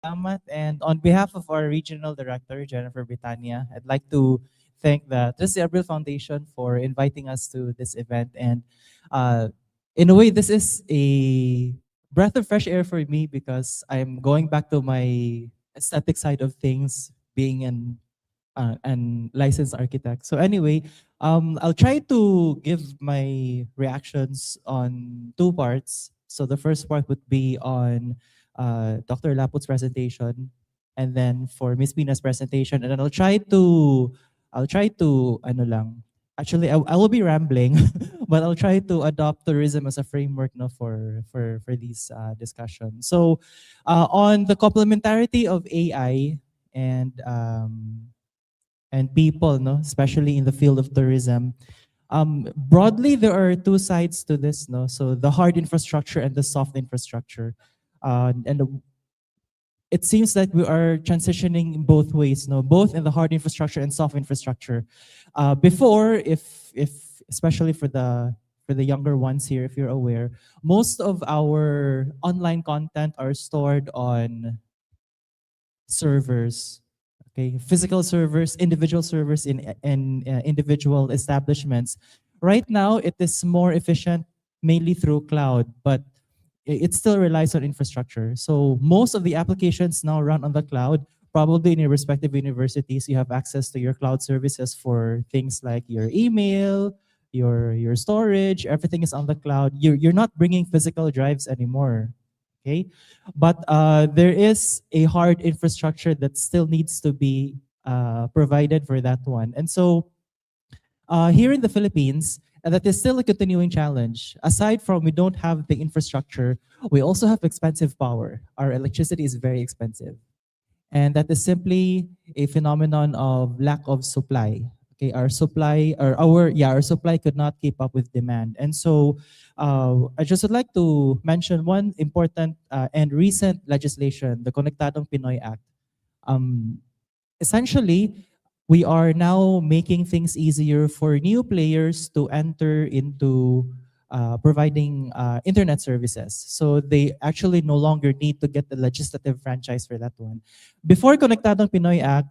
salamat. And on behalf of our regional director, Jennifer Britannia, I'd like to thank the 𝗔𝗴𝗃𝗏 Foundation for inviting us to this event. And uh, in a way, this is a breath of fresh air for me because I'm going back to my aesthetic side of things, being an licensed architect. So anyway, I'll try to give my reactions on two parts. So the first part would be on Dr. Laput's presentation, and then for Miss Pina's presentation, and then I'll try to ano lang. Actually, I will be rambling, but I'll try to adopt tourism as a framework, no, for these discussions. So, on the complementarity of AI and people, no, especially in the field of tourism. Broadly, there are two sides to this, no. So the hard infrastructure and the soft infrastructure, it seems that we are transitioning in both ways, no, both in the hard infrastructure and soft infrastructure. Before, if especially for the younger ones here, if you're aware, most of our online content are stored on servers. Okay, physical servers, individual servers in individual establishments. Right now, it is more efficient mainly through cloud, but it still relies on infrastructure. So most of the applications now run on the cloud. Probably in your respective universities, you have access to your cloud services for things like your email, your storage. Everything is on the cloud. You're not bringing physical drives anymore. Okay, but there is a hard infrastructure that still needs to be provided for that one. And so here in the Philippines, that is still a continuing challenge. Aside from we don't have the infrastructure, we also have expensive power. Our electricity is very expensive. And that is simply a phenomenon of lack of supply. Okay, our supply could not keep up with demand. And so I just would like to mention one important and recent legislation, the Konektadong Pinoy Act. Essentially, we are now making things easier for new players to enter into providing internet services. So they actually no longer need to get the legislative franchise for that one. Before Konektadong Pinoy Act,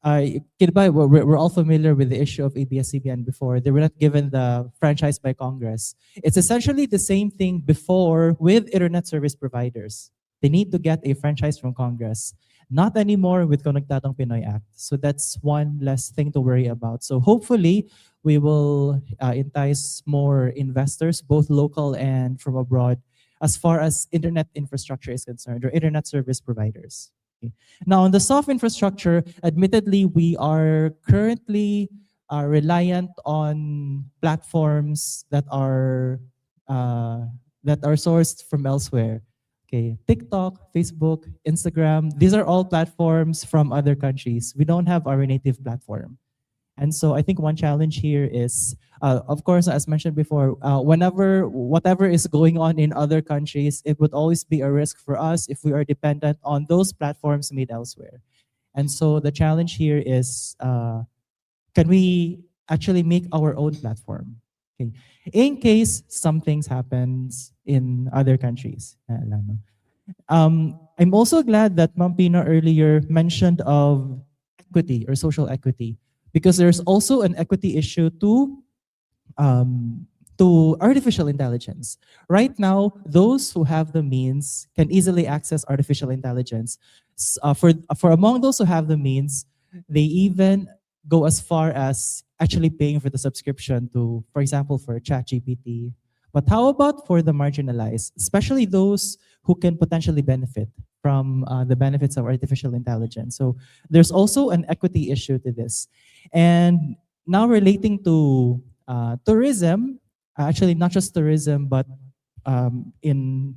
we're all familiar with the issue of ABS-CBN before. They were not given the franchise by Congress. It's essentially the same thing before with internet service providers. They need to get a franchise from Congress. Not anymore with Konektadong Pinoy Act. So that's one less thing to worry about. So hopefully, we will entice more investors, both local and from abroad, as far as internet infrastructure is concerned, or internet service providers. Okay. Now, on the soft infrastructure, admittedly, we are currently reliant on platforms that are sourced from elsewhere. Okay, TikTok, Facebook, Instagram, these are all platforms from other countries. We don't have our native platform. And so I think one challenge here is, of course, as mentioned before, whatever is going on in other countries, it would always be a risk for us if we are dependent on those platforms made elsewhere. And so the challenge here is, can we actually make our own platform? Okay. In case some things happens in other countries. I'm also glad that Ma'am Pina earlier mentioned of equity or social equity, because there's also an equity issue to artificial intelligence. Right now, those who have the means can easily access artificial intelligence. For among those who have the means, they even go as far as actually paying for the subscription to, for example, for ChatGPT. But how about for the marginalized, especially those who can potentially benefit from the benefits of artificial intelligence? So there's also an equity issue to this. And now relating to tourism, actually not just tourism, but in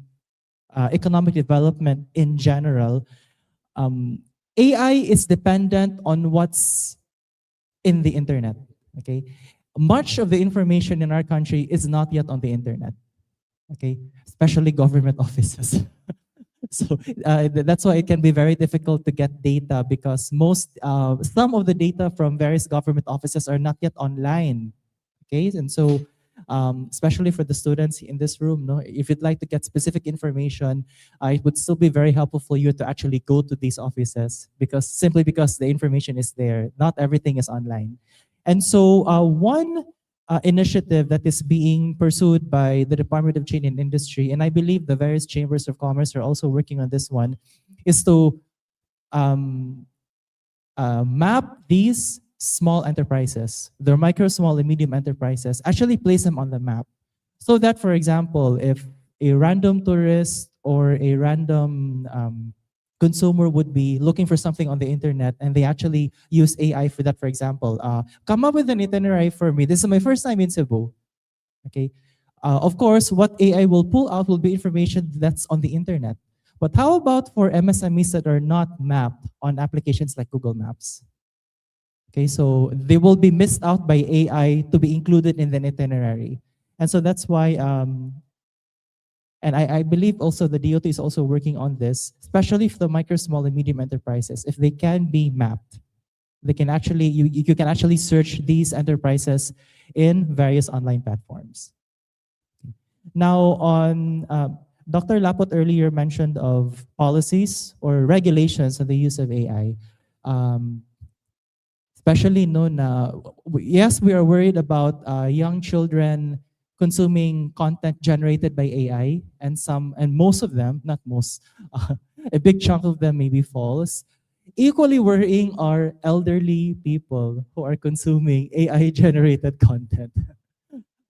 economic development in general, AI is dependent on what's in the internet. Okay, much of the information in our country is not yet on the internet. Okay, especially government offices. So that's why it can be very difficult to get data, because some of the data from various government offices are not yet online. Okay, and so especially for the students in this room. No, if you'd like to get specific information, it would still be very helpful for you to actually go to these offices simply because the information is there. Not everything is online. And so one initiative that is being pursued by the Department of Trade and Industry, and I believe the various chambers of commerce are also working on this one, is to map these small enterprises, their micro, small, and medium enterprises, actually place them on the map. So that, for example, if a random tourist or a random consumer would be looking for something on the internet and they actually use AI for that, for example, come up with an itinerary for me. This is my first time in Cebu. Okay. Of course, what AI will pull out will be information that's on the internet. But how about for MSMEs that are not mapped on applications like Google Maps? Okay, so they will be missed out by AI to be included in the itinerary. And so that's why, and I believe also the DOT is also working on this, especially for the micro, small, and medium enterprises. If they can be mapped, they can actually, you can actually search these enterprises in various online platforms. Now on, Dr. Lapot earlier mentioned of policies or regulations on the use of AI. Especially yes, we are worried about young children consuming content generated by AI, and most of them, not most, a big chunk of them may be false. Equally worrying are elderly people who are consuming AI-generated content.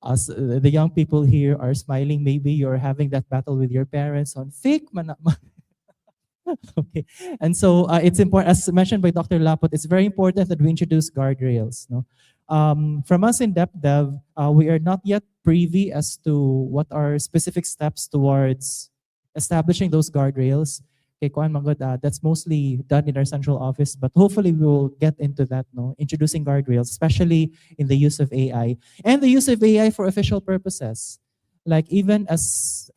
As the young people here are smiling, maybe you're having that battle with your parents on fake Okay, and so it's important, as mentioned by Dr. Lapot, it's very important that we introduce guardrails. No? From us in DepDev, we are not yet privy as to what are specific steps towards establishing those guardrails. Okay, that's mostly done in our central office, but hopefully we will get into that, introducing guardrails, especially in the use of AI and the use of AI for official purposes, like even as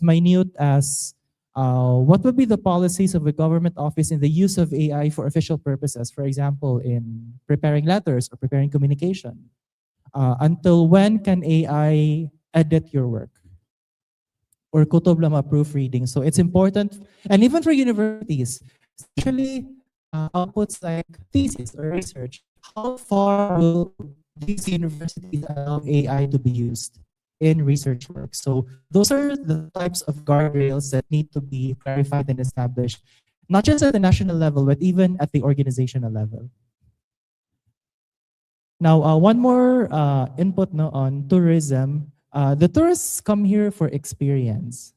minute as what would be the policies of a government office in the use of AI for official purposes, for example, in preparing letters or preparing communication? Until when can AI edit your work? Or 𝗏𝗏𝗧𝗏 proofreading. So it's important, and even for universities, especially outputs like thesis or research, how far will these universities allow AI to be used in research work? So those are the types of guardrails that need to be clarified and established, not just at the national level, but even at the organizational level. Now, one more input on tourism. The tourists come here for experience.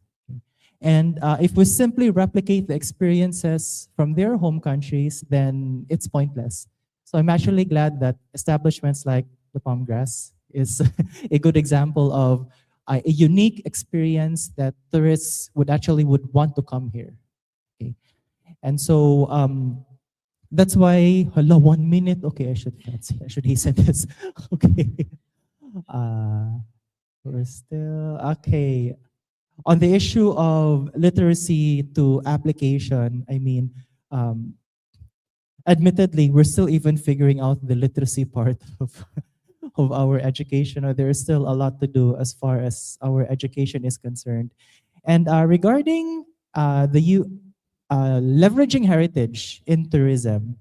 And if we simply replicate the experiences from their home countries, then it's pointless. So I'm actually glad that establishments like the Palm Grass is a good example of a unique experience that tourists would want to come here. Okay. And so that's why, 1 minute, okay, I should hasten this. Okay. We're still, okay. On the issue of literacy to application, I mean, admittedly, we're still even figuring out the literacy part of our education, or there is still a lot to do as far as our education is concerned. And regarding leveraging heritage in tourism,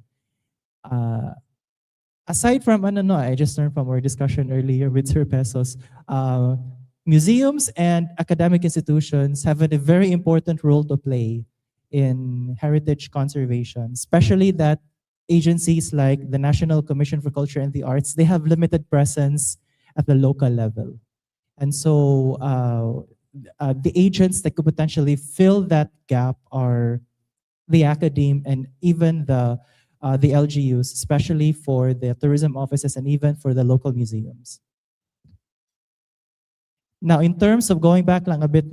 aside from, I just learned from our discussion earlier with Sir Pesos, museums and academic institutions have a very important role to play in heritage conservation, especially that agencies like the National Commission for Culture and the Arts, they have limited presence at the local level. And so the agents that could potentially fill that gap are the academe and even the LGUs, especially for the tourism offices and even for the local museums. Now, in terms of going back lang a bit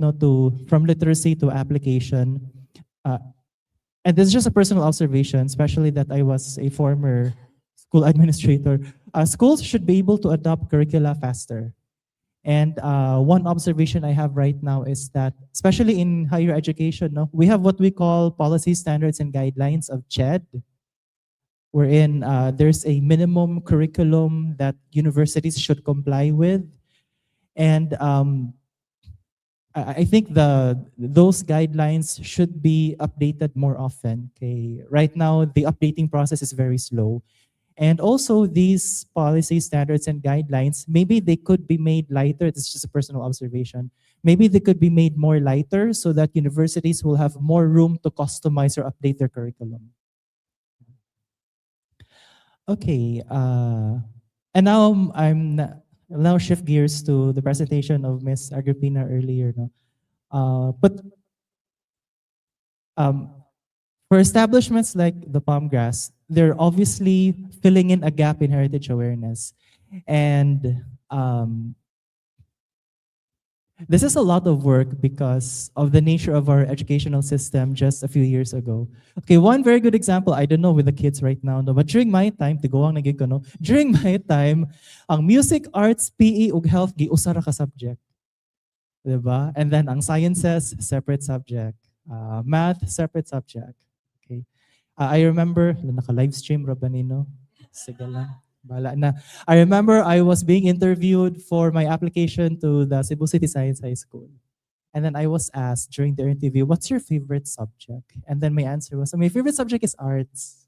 from literacy to application, and this is just a personal observation, especially that I was a former school administrator, schools should be able to adopt curricula faster. And one observation I have right now is that, especially in higher education, we have what we call policy standards and guidelines of 𝗏𝗏, wherein there's a minimum curriculum that universities should comply with. And I think those guidelines should be updated more often. Okay, right now the updating process is very slow, and also these policy standards and guidelines, maybe they could be made lighter. This is just a personal observation. Maybe they could be made more lighter so that universities will have more room to customize or update their curriculum. Okay, and now I'll now shift gears to the presentation of Ms. Agripina earlier. No? But for establishments like the 𝗂𝗂𝗃, they're obviously filling in a gap in heritage awareness. And this is a lot of work because of the nature of our educational system just a few years ago. Okay, one very good example, I don't know with the kids right now, no, but during my time, during my time, ang music, arts, PE, ug health, giusara ka subject. Diba? And then ang sciences, separate subject. Math, separate subject. Okay. I remember, naka-live stream, Rabanino. Sige lang. Bala na. I remember I was being interviewed for my application to the Cebu City Science High School. And then I was asked during the interview, what's your favorite subject? And then my answer was, my favorite subject is arts.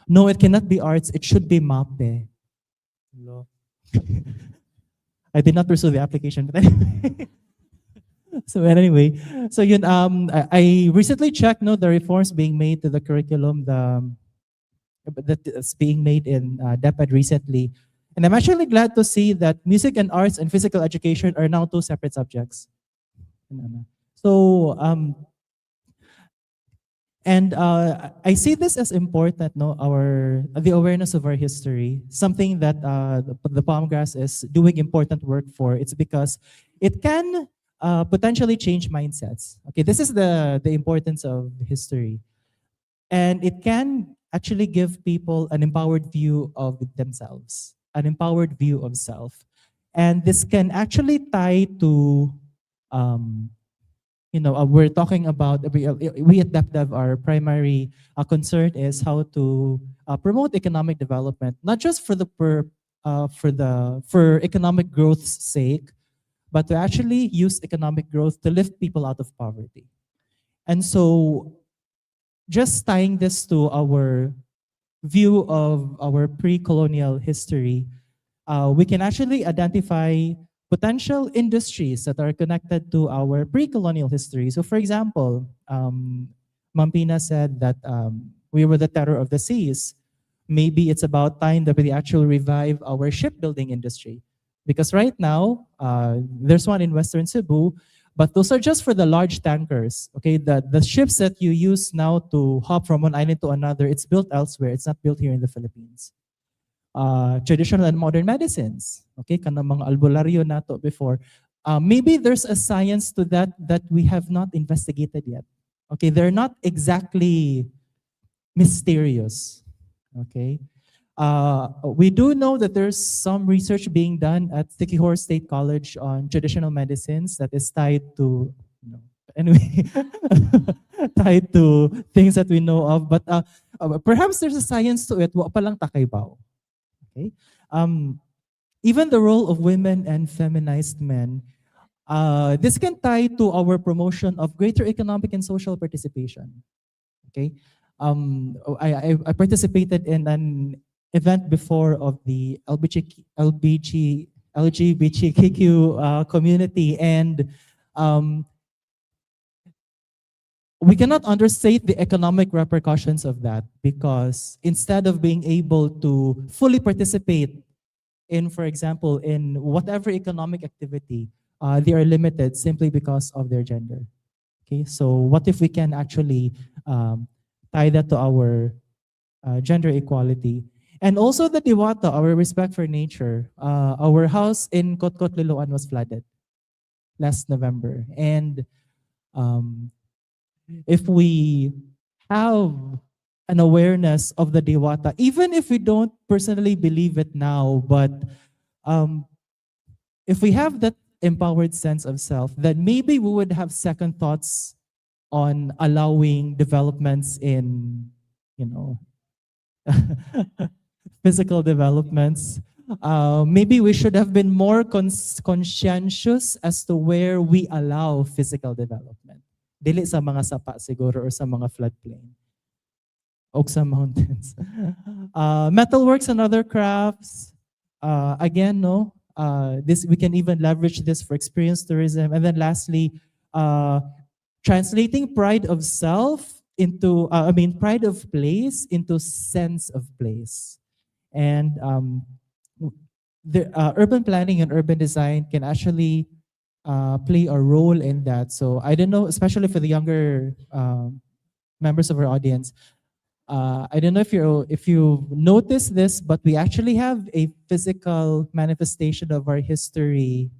No, it cannot be arts. It should be MAPE. I did not pursue the application, but anyway. So anyway, so yun, I recently checked the reforms being made to the curriculum, that's being made in DepEd recently. And I'm actually glad to see that music and arts and physical education are now two separate subjects. So, I see this as important, the awareness of our history, something that the 𝗂𝗂𝗃 is doing important work for. It's because it can potentially change mindsets. Okay, this is the importance of history. And it can actually give people an empowered view of themselves, an empowered view of self. And this can actually tie to, we're talking about, we at DepDev, our primary concern is how to promote economic development, not just for economic growth's sake, but to actually use economic growth to lift people out of poverty. And so, just tying this to our view of our pre-colonial history, we can actually identify potential industries that are connected to our pre-colonial history. So for example, Ma'am Pina said that we were the terror of the seas. Maybe it's about time that we actually revive our shipbuilding industry. Because right now, there's one in Western Cebu, but those are just for the large tankers. Okay, the ships that you use now to hop from one island to another, it's built elsewhere. It's not built here in the Philippines. Traditional and modern medicines. Okay, kanang mga albularyo nato before. Maybe there's a science to that we have not investigated yet. Okay, they're not exactly mysterious. Okay. We do know that there's some research being done at 𝗥𝗄𝗄𝗆 State College on traditional medicines that is tied to, anyway, tied to things that we know of. But perhaps there's a science to it. Wa pa lang takaybaw. Okay. Even the role of women and feminized men, this can tie to our promotion of greater economic and social participation. Okay. I participated in an event before of the LGBTQ community, and we cannot understate the economic repercussions of that, because instead of being able to fully participate in, for example, in whatever economic activity, they are limited simply because of their gender. Okay, so what if we can actually tie that to our gender equality? And also the Diwata, our respect for nature. Our house in 𝗂𝗂𝗃 was flooded last November. And if we have an awareness of the Diwata, even if we don't personally believe it now, but if we have that empowered sense of self, then maybe we would have second thoughts on allowing developments in, physical developments. maybe we should have been more conscientious as to where we allow physical development. Dili sa mga sapa siguro or sa mga floodplain. O sa mountains. Metalworks and other crafts. Again, no, this we can even leverage this for experience tourism. And then lastly, translating pride of self into, pride of place into sense of place. And the urban planning and urban design can actually play a role in that. So I don't know, especially for the younger members of our audience, I don't know if you notice this, but we actually have a physical manifestation of our history,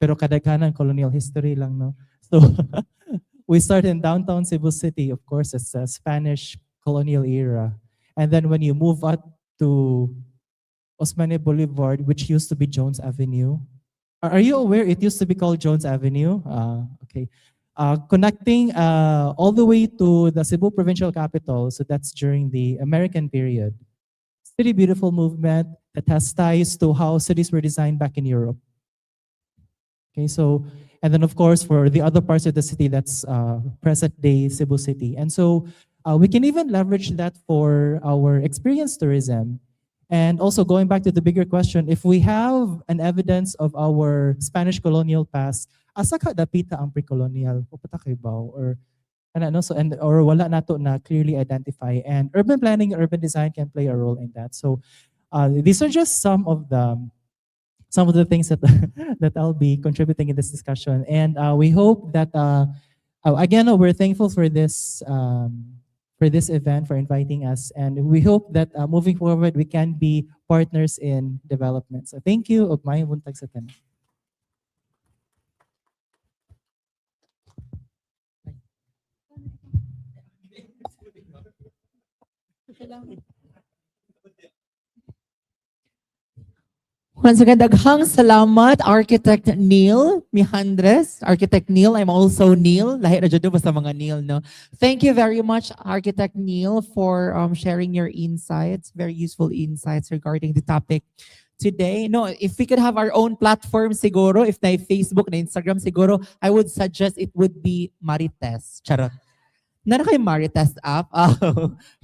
pero kadaghanan colonial history lang, no? So we start in downtown Cebu City, of course, it's a Spanish colonial era. And then when you move up to Osmani Boulevard, which used to be Jones Avenue. Are you aware it used to be called Jones Avenue? Okay. Connecting all the way to the Cebu provincial capital, so that's during the American period. City Beautiful movement that has ties to how cities were designed back in Europe. Okay, so, and then of course for the other parts of the city, that's present day Cebu City. And so we can even leverage that for our experience tourism. And also going back to the bigger question, if we have an evidence of our Spanish colonial past, asa ka dapita ang pre-colonial? Pupunta kay Bao or ano, so, and or wala nato na clearly identify. And urban planning, urban design can play a role in that. So these are just some of the things that that I'll be contributing in this discussion. And we hope that again, we're thankful for this event, for inviting us. And we hope that moving forward, we can be partners in development. So thank you. Ugmay buntag sa tanan. Once again, daghang salamat, Architect Neil Mijandres. Architect Neil, I'm also Neil. Lahi na dyan basta mga Neil, no? Thank you very much, Architect Neil, for sharing your insights, very useful insights regarding the topic today. No, if we could have our own platform siguro, if na Facebook, na Instagram siguro, I would suggest it would be Marites. Charot. Nana kay Marites app.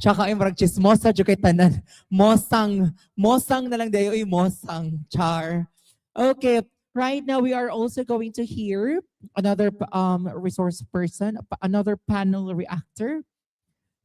Tsaka yung marag chismosa dyo kay tanan. Mosang na lang dayo yung mosang. Char. Okay, right now we are also going to hear another resource person, another panel reactor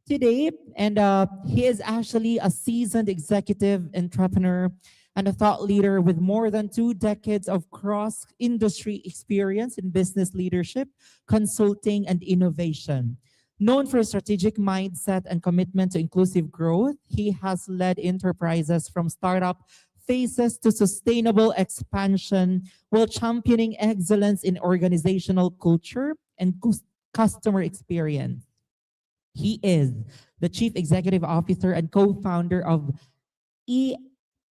today. And he is actually a seasoned executive entrepreneur and a thought leader with more than 2 decades of cross-industry experience in business leadership, consulting, and innovation. Known for strategic mindset and commitment to inclusive growth, he has led enterprises from startup phases to sustainable expansion while championing excellence in organizational culture and customer experience. He is the Chief Executive Officer and co-founder of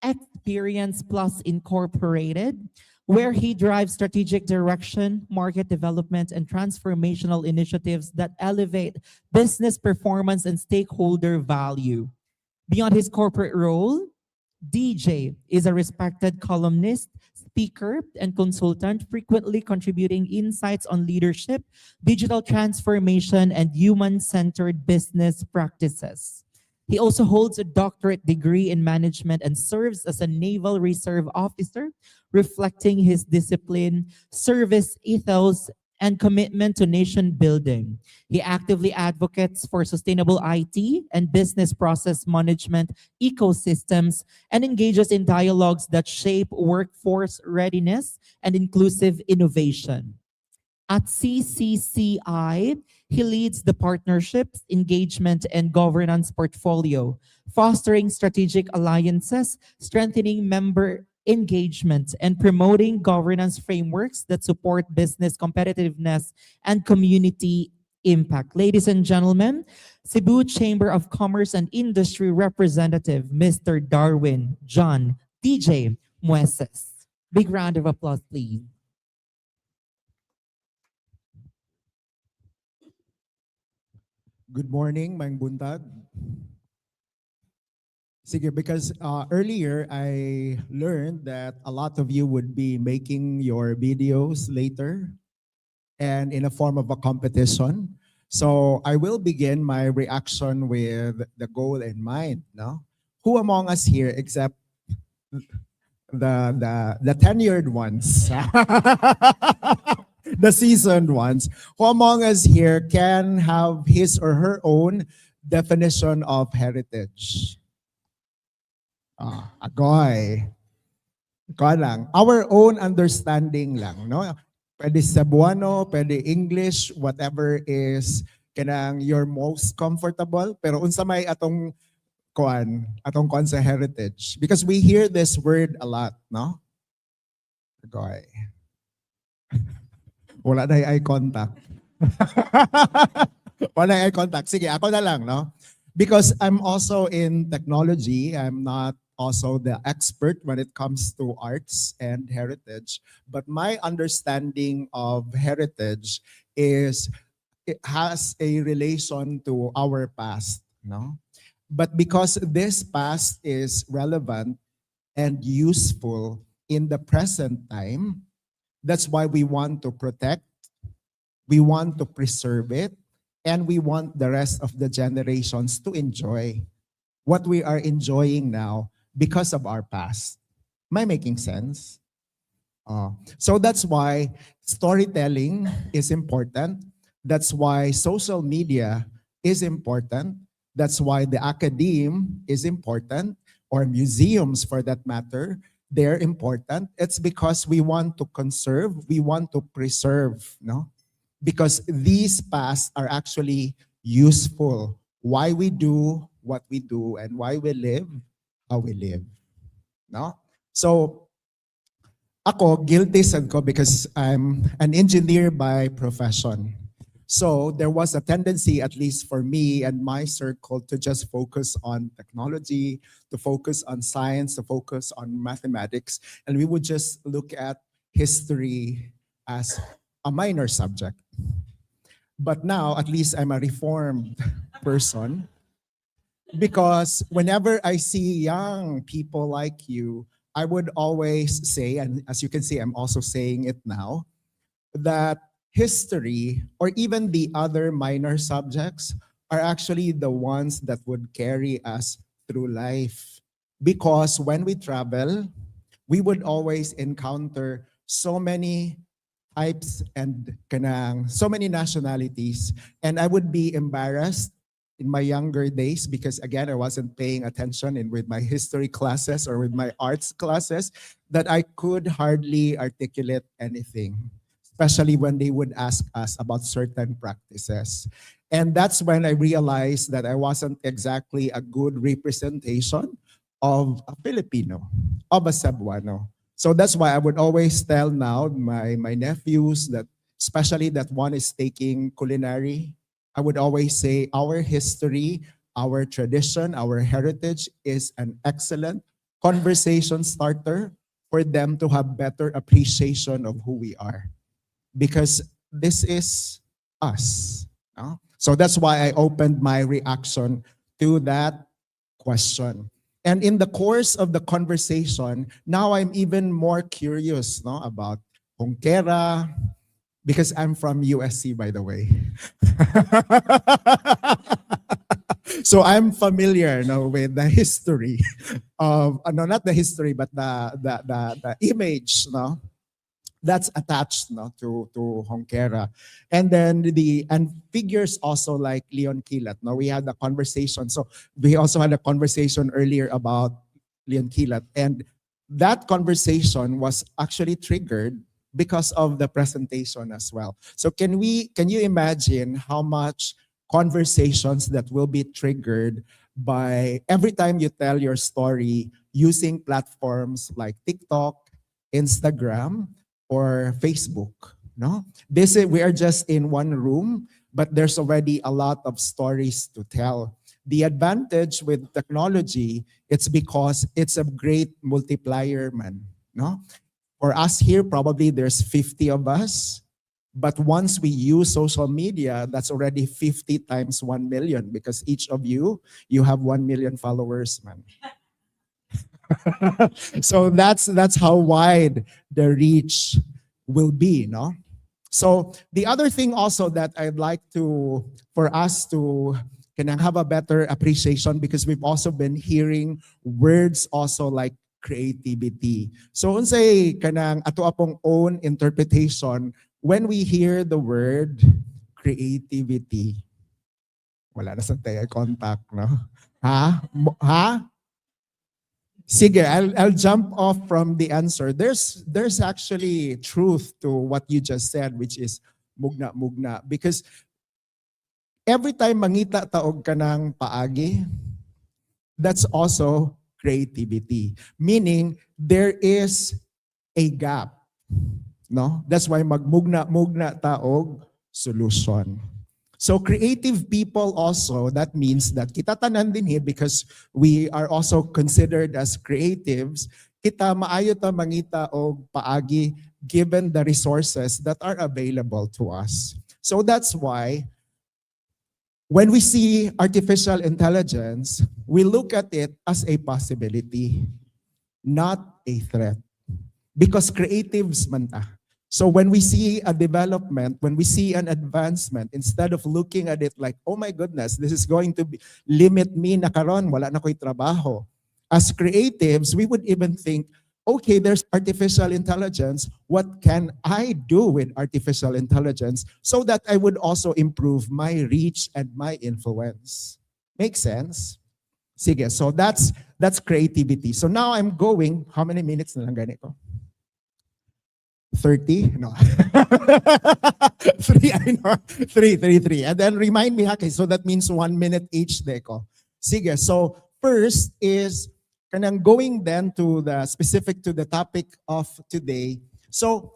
Experience Plus Incorporated, where he drives strategic direction, market development, and transformational initiatives that elevate business performance and stakeholder value. Beyond his corporate role, DJ is a respected columnist, speaker, and consultant, frequently contributing insights on leadership, digital transformation, and human-centered business practices. He also holds a doctorate degree in management and serves as a Naval Reserve officer, reflecting his discipline, service ethos, and commitment to nation building. He actively advocates for sustainable IT and business process management ecosystems and engages in dialogues that shape workforce readiness and inclusive innovation. At 𝗖𝗍𝗍𝗍, he leads the partnerships, engagement, and governance portfolio, fostering strategic alliances, strengthening member engagement, and promoting governance frameworks that support business competitiveness and community impact. Ladies and gentlemen, Cebu Chamber of Commerce and Industry Representative, Mr. Darwin John DJ Mueces. Big round of applause, please. Good morning, Maing Buntag. Sige, because earlier I learned that a lot of you would be making your videos later and in a form of a competition. So I will begin my reaction with the goal in mind. No, who among us here, except the tenured ones, the seasoned ones, who among us here can have his or her own definition of heritage? Agoy. Ikaw lang. Our own understanding lang, no? Pwede Cebuano, pwede English, whatever is kanang you're most comfortable. Pero unsa may atong kuan sa heritage. Because we hear this word a lot, no? Agoy. Wala na eye contact. Wala eye contact. Sige, ako na lang, no? Because I'm also in technology, I'm not also the expert when it comes to arts and heritage. But my understanding of heritage is it has a relation to our past, no? But because this past is relevant and useful in the present time, that's why we want to protect, we want to preserve it, and we want the rest of the generations to enjoy what we are enjoying now because of our past. Am I making sense? So that's why storytelling is important. That's why social media is important. That's why the academe is important, or museums for that matter, they're important. It's because we want to conserve, we want to preserve, no? Because these past are actually useful. Why we do what we do and why we live how we live, no? So ako, guilty sad ko because I'm an engineer by profession. So there was a tendency, at least for me and my circle, to just focus on technology, to focus on science, to focus on mathematics, and we would just look at history as a minor subject. But now, at least I'm a reformed person, because whenever I see young people like you, I would always say, and as you can see, I'm also saying it now, that history or even the other minor subjects are actually the ones that would carry us through life. Because when we travel, we would always encounter so many types and so many nationalities, and I would be embarrassed in my younger days because, again, I wasn't paying attention with my history classes or with my arts classes, that I could hardly articulate anything, especially when they would ask us about certain practices. And that's when I realized that I wasn't exactly a good representation of a Filipino, of a Cebuano. So that's why I would always tell now my nephews that, especially that one is taking culinary, I would always say our history, our tradition, our heritage is an excellent conversation starter for them to have better appreciation of who we are. Because this is us. No? So that's why I opened my reaction to that question. And in the course of the conversation, now I'm even more curious, no, about 𝗏𝗏𝗄𝗏, because I'm from USC, by the way. So I'm familiar, no, with the history of, no, not the history, but the image, no, that's attached, no, to 𝗏𝗏𝗄𝗏. And then and figures also like Leon Quilat. No, we had a conversation. So we also had a conversation earlier about Leon Quilat, and that conversation was actually triggered because of the presentation as well. So can you imagine how much conversations that will be triggered by every time you tell your story using platforms like TikTok, Instagram, or Facebook, no? We are just in one room, but there's already a lot of stories to tell. The advantage with technology, it's because it's a great multiplier, man, no? For us here, probably there's 50 of us, but once we use social media, that's already 50 times 1 million, because each of you have 1 million followers, man. So that's how wide the reach will be, no? So the other thing also that I'd like to, for us to can have a better appreciation, because we've also been hearing words also like creativity. So unsay kanang ato apong own interpretation when we hear the word creativity. Wala na sa tayo contact, no? Ha? Ha? Sige, I'll jump off from the answer. There's actually truth to what you just said, which is mugna because every time mangita taog ka ng paagi, that's also creativity. Meaning there is a gap, no? That's why magmugna taog solution. So creative people also, that means that kita tanan din here, because we are also considered as creatives, kita maayo ta mangita og paagi given the resources that are available to us. So that's why when we see artificial intelligence, we look at it as a possibility, not a threat. Because creatives man ta. So when we see a development, when we see an advancement, instead of looking at it like, oh my goodness, this is going to limit me na karon, wala na ko'y trabaho. As creatives, we would even think, okay, there's artificial intelligence. What can I do with artificial intelligence so that I would also improve my reach and my influence? Make sense? Sige, so that's creativity. So now I'm going, how many minutes na lang ganito? 30? No. 3, I know. 3. And then remind me, okay, so that means 1 minute each, deko. Sige, so first is kanang going then to the specific to the topic of today. So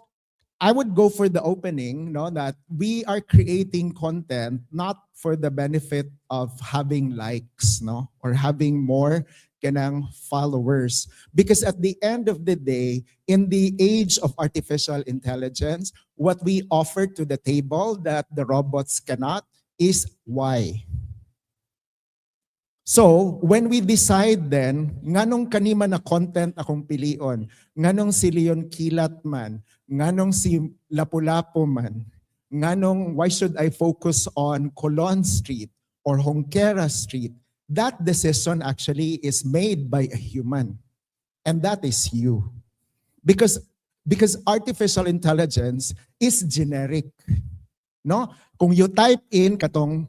I would go for the opening, no, that we are creating content not for the benefit of having likes, no, or having more kanang followers. Because at the end of the day, in the age of artificial intelligence, what we offer to the table that the robots cannot is why. So, when we decide then, nganong kanima na content akong pilion, nganong si Leon Kilat man, nganong si Lapu-Lapu man, nganong why should I focus on Colon Street or Jonquera Street, that decision actually is made by a human. And that is you. Because artificial intelligence is generic. No? Kung you type in katong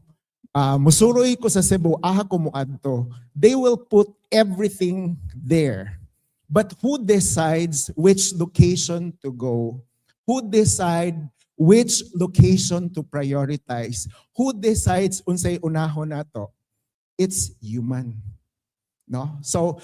musuroy ko sa Cebu, aha ko muadto, they will put everything there. But who decides which location to go? Who decide which location to prioritize? Who decides unsay unahon nato? It's human. No? So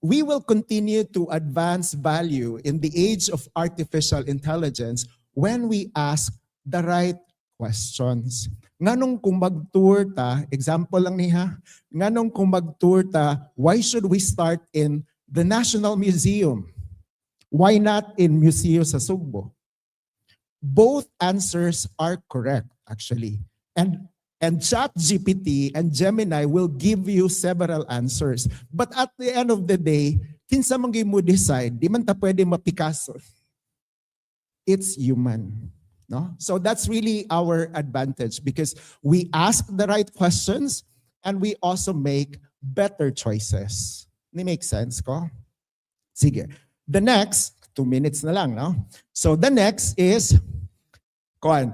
we will continue to advance value in the age of artificial intelligence when we ask the right questions. Nganong kung mag-tour ta, example lang niya, nganong kung mag-tour ta, why should we start in the National Museum? Why not in Museo sa Cebu? Both answers are correct, actually. And ChatGPT and Gemini will give you several answers. But at the end of the day, kinsa man gyud mo decide, di man ta pwede mapikaso. It's human. No? So that's really our advantage because we ask the right questions and we also make better choices. Ni make sense ko? Sige. The next, 2 minutes na lang, no? So the next is, kuan.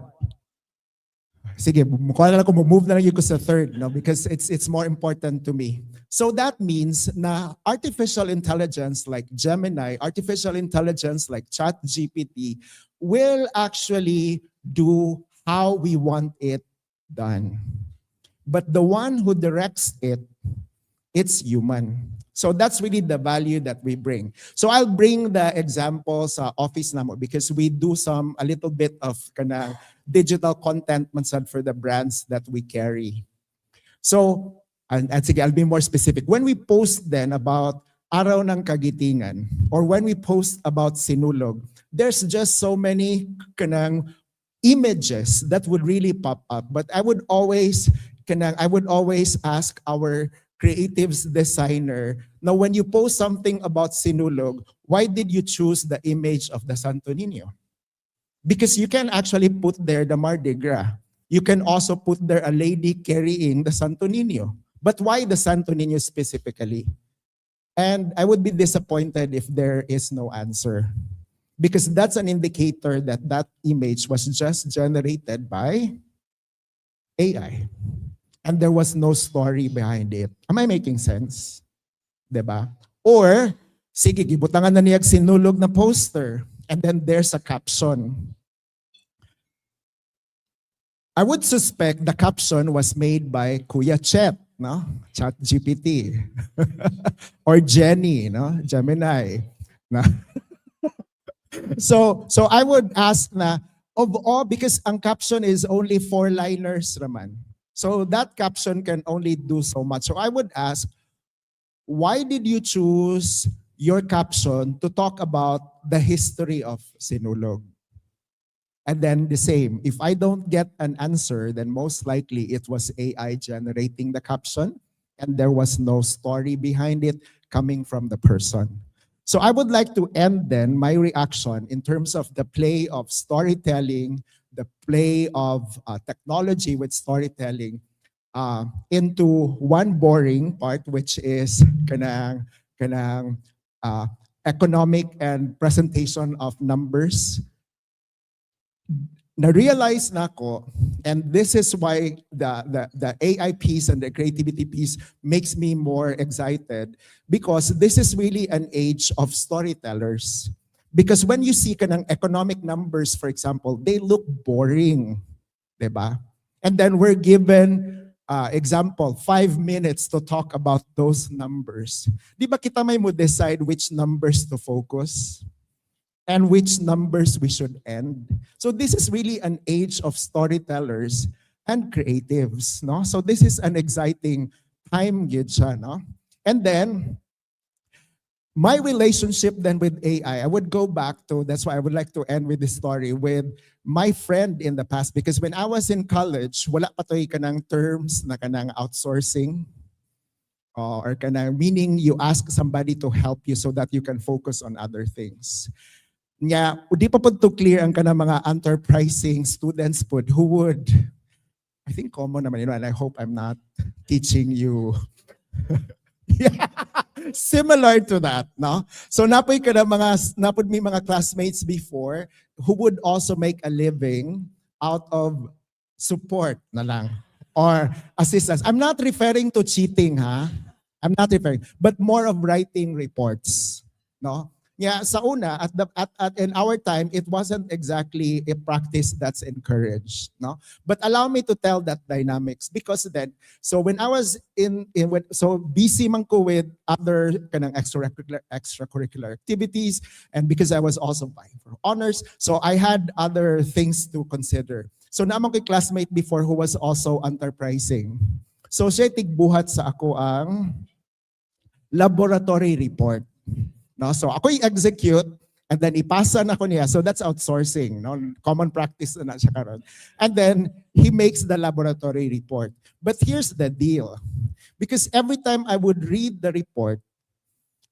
Sige, mukha na lang ko, move na lang yung ko sa third, no? Because it's more important to me. So that means na artificial intelligence like Gemini, artificial intelligence like ChatGPT will actually do how we want it done. But the one who directs it, it's human. So that's really the value that we bring. So I'll bring the examples sa office namo because we do a little bit of kana digital content man sad for the brands that we carry. So, and sige, I'll be more specific. When we post then about Araw ng Kagitingan or when we post about Sinulog, there's just so many kanang images that would really pop up. But I would always ask our creatives designer. Now, when you post something about Sinulog, why did you choose the image of the Santo Niño? Because you can actually put there the Mardi Gras. You can also put there a lady carrying the Santo Niño. But why the Santo Niño specifically? And I would be disappointed if there is no answer. Because that's an indicator that that image was just generated by AI. And there was no story behind it. Am I making sense? Diba? Or, sige, gibutangan na niya Sinulog na poster. And then there's a caption. I would suspect the caption was made by Kuya Chet, no? ChatGPT. Or Jenny, no? Gemini. No? So I would ask na, of all, because ang caption is only 4-liners naman. So that caption can only do so much. So I would ask, why did you choose your caption to talk about the history of Sinulog? And then the same, if I don't get an answer, then most likely it was AI generating the caption and there was no story behind it coming from the person. So I would like to end then my reaction in terms of the play of storytelling, the play of technology with storytelling into one boring part, which is economic and presentation of numbers. Na-realize na ko, and this is why the AI piece and the creativity piece makes me more excited, because this is really an age of storytellers. Because when you see kanang economic numbers, for example, they look boring, diba? And then we're given, example, 5 minutes to talk about those numbers. Di ba kita may mo decide which numbers to focus? And which numbers we should end. So this is really an age of storytellers and creatives, no? So this is an exciting time, gid siya, no? And then, my relationship then with AI, I would go back to, that's why I would like to end with this story, with my friend in the past. Because when I was in college, wala pa to'y kanang terms na kanang outsourcing, or kanang, meaning you ask somebody to help you so that you can focus on other things. Nga, di pa po to clear ang kanang mga enterprising students po who would, I think common naman, and I hope I'm not teaching you. Yeah, similar to that, no? So napoy ka na napod may mga classmates before who would also make a living out of support na lang or assistance. I'm not referring to cheating, ha? I'm not referring, but more of writing reports, no? Yeah, sa una, in our time, it wasn't exactly a practice that's encouraged, no? But allow me to tell that dynamics, because then, so when I was so busy man ko with other kanang extracurricular activities, and because I was also vying for honors, so I had other things to consider. So naman ko classmate before who was also enterprising. So siya tigbuhat sa ako ang laboratory report. No, so ako i-execute and then ipasa na ko niya. So that's outsourcing, no? Common practice na siya karon. And then he makes the laboratory report. But here's the deal. Because every time I would read the report,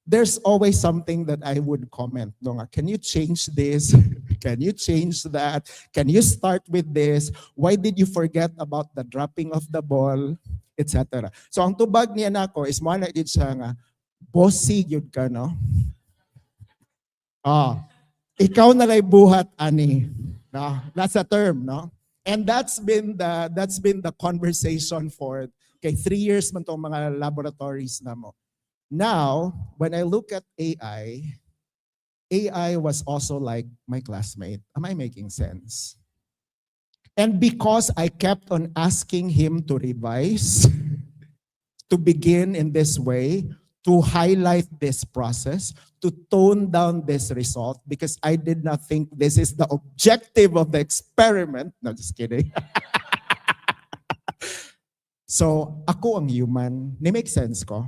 there's always something that I would comment. No, can you change this? Can you change that? Can you start with this? Why did you forget about the dropping of the ball? Etc. So ang tubag niya nako is mo na gid siya nga bossy gyud ka, no? Ikaw na lay buhat ani. No? That's a term, no? And that's been the conversation for 3 years man tong mga laboratories na mo. Now, when I look at AI was also like my classmate. Am I making sense? And because I kept on asking him to revise, to begin in this way, to highlight this process, to tone down this result, because I did not think this is the objective of the experiment. No, just kidding. So, ako ang human. Make sense ko?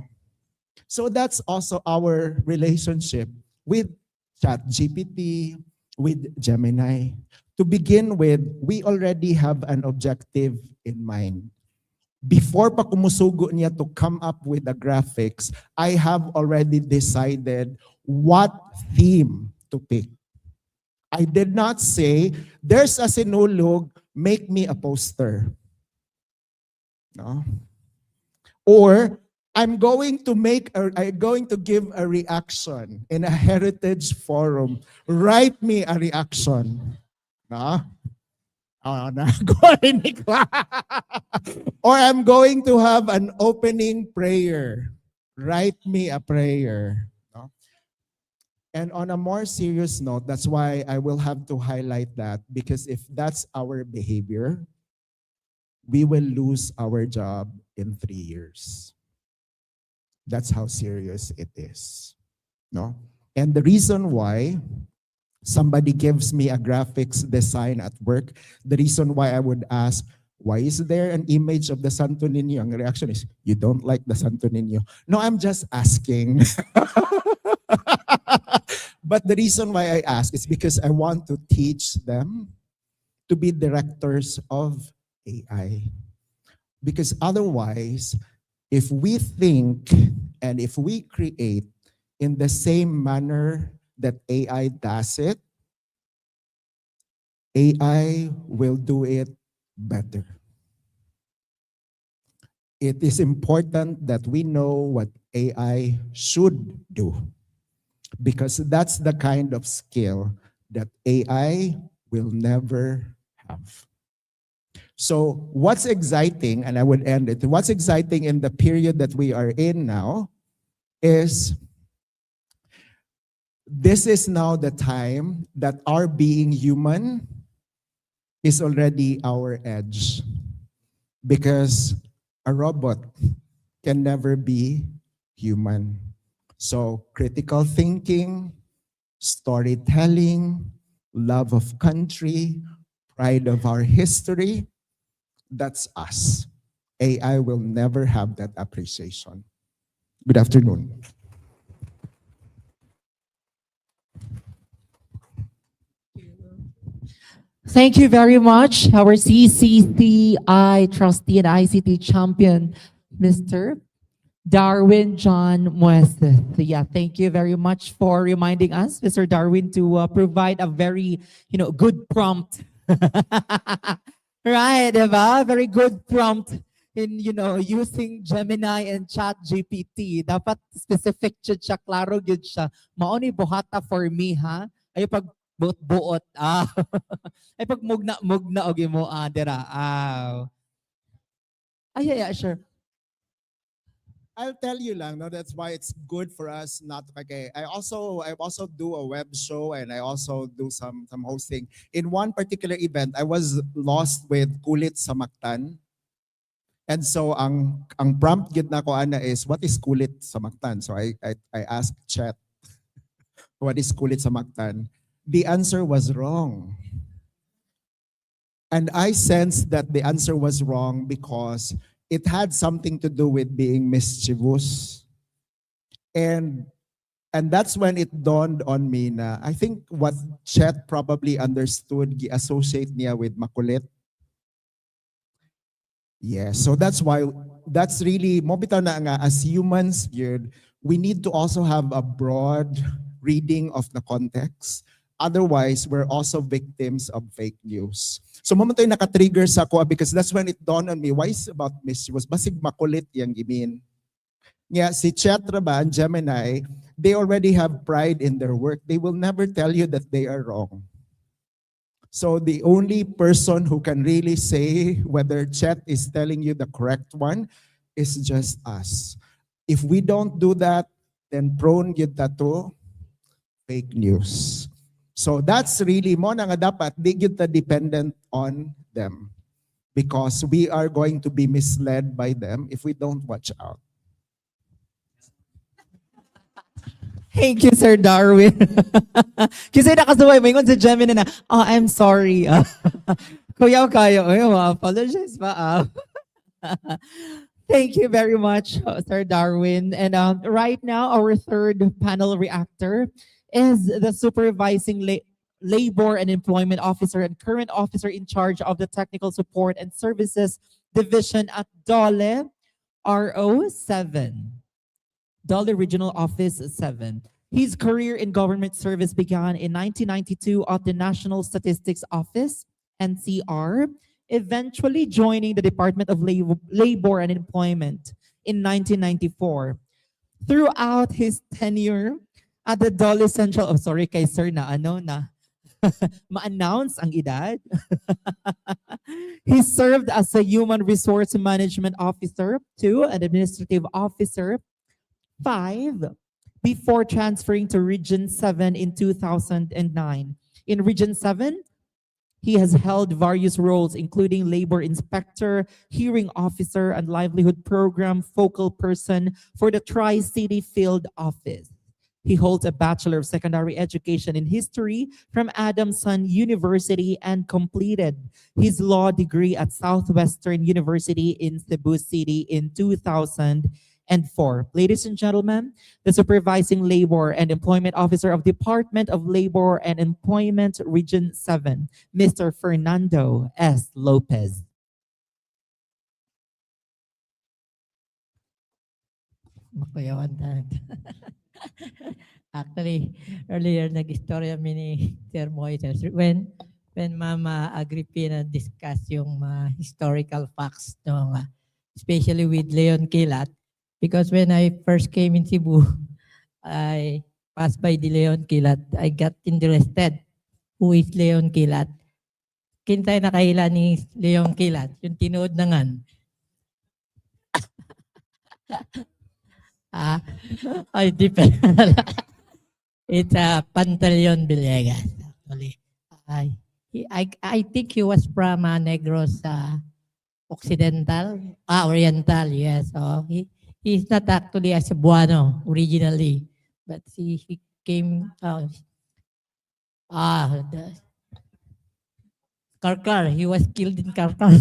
So that's also our relationship with ChatGPT, with Gemini. To begin with, we already have an objective in mind. before pa kumusugo niya to come up with the graphics, I have already decided what theme to pick. I did not say, there's a sinulog, make me a poster. No? Or, I'm going to give a reaction in a heritage forum. Write me a reaction. No? Oh, or I'm going to have an opening prayer. Write me a prayer. No? And on a more serious note, that's why I will have to highlight that, because if that's our behavior, we will lose our job in 3 years. That's how serious it is. No? And the reason why somebody gives me a graphics design at work, the reason why I would ask, why is there an image of the Santo Niño? Ang reaction is, you don't like the Santo Niño. No, I'm just asking. But the reason why I ask is because I want to teach them to be directors of AI. Because otherwise, if we think and if we create in the same manner that AI does it, AI will do it better. It is important that we know what AI should do, because that's the kind of skill that AI will never have. So what's exciting, and I would end it, what's exciting in the period that we are in now is this is now the time that our being human is already our edge, because a robot can never be human. So critical thinking, storytelling, love of country, pride of our history, that's us. AI will never have that appreciation. Good afternoon. Thank you very much, our CCCI trustee and ICT champion, Mr. Darwin John Muestes. Yeah, thank you very much for reminding us, Mr. Darwin, to provide a very, good prompt. Right, diba? Very good prompt in, using Gemini and ChatGPT. Dapat specific siya, klaro yun siya. Mauni buhata for me, ha? Ay pag buot-buot. Ay pag mugna og imo dira. Yeah, sure. I'll tell you lang, no, that's why it's good for us not to kagay. I also do a web show, and I also do some hosting. In one particular event, I was lost with kulit sa Mactan. And so ang prompt gid na ko ana is, what is kulit sa Mactan? So I asked chat, what is kulit sa Mactan? The answer was wrong. And I sensed that the answer was wrong because it had something to do with being mischievous. And that's when it dawned on me na I think what Chet probably understood, associate niya with makulit. Yeah, so that's why, that's really, mo bitaw na nga, as humans, we need to also have a broad reading of the context. Otherwise, we're also victims of fake news. So momentoy naka-trigger sa ako because that's when it dawned on me, why is about mischievous? Basig makulit yang gimin. Yeah, si Chetra ba, and Gemini, they already have pride in their work. They will never tell you that they are wrong. So the only person who can really say whether Chet is telling you the correct one is just us. If we don't do that, then prone yun to fake news. So that's really mo na nga dapat di gyud ta dependent on them, because we are going to be misled by them if we don't watch out. Thank you, Sir Darwin. Kasi nakasuway, may ngon si Gemini na, I'm sorry. Kuya kayo, apologize pa. Thank you very much, Sir Darwin. And right now, our third panel reactor is the supervising labor and employment officer and current officer in charge of the technical support and services Division at 𝗏𝗏 RO7. 𝗏𝗏 Regional Office 7. His career in government service began in 1992 at the National Statistics Office, NCR, eventually joining the Department of Labor and Employment in 1994. Throughout his tenure at the 𝗏𝗏 Central, oh sorry kay sir na ma-announce ang edad. He served as a Human Resource Management Officer 2 and Administrative Officer 5 before transferring to Region 7 in 2009. In Region 7, he has held various roles including Labor Inspector, Hearing Officer, and Livelihood Program Focal Person for the Tri-City Field Office. He holds a Bachelor of Secondary Education in History from Adamson University and completed his law degree at Southwestern University in Cebu City in 2004. Ladies and gentlemen, the Supervising Labor and Employment Officer of Department of Labor and Employment Region 7, Mr. Fernando S. Lopez. Makuyawan tayo. Actually, earlier nag-istorya mi ni Sir Moises when Mama Agripina discussed yung historical facts, no, especially with Leon Quilat, because when I first came in Cebu, I passed by the Leon Quilat. I got interested. Who is Leon Quilat? Kintay nakahila ni Leon Quilat, yung tinuod na ngan. Ay, different. It's Pantaleon Villegas, actually. I think he was from Negros Occidental, Oriental, yes. So he's not actually a Cebuano originally, but he came, Karkar, he was killed in Karkar.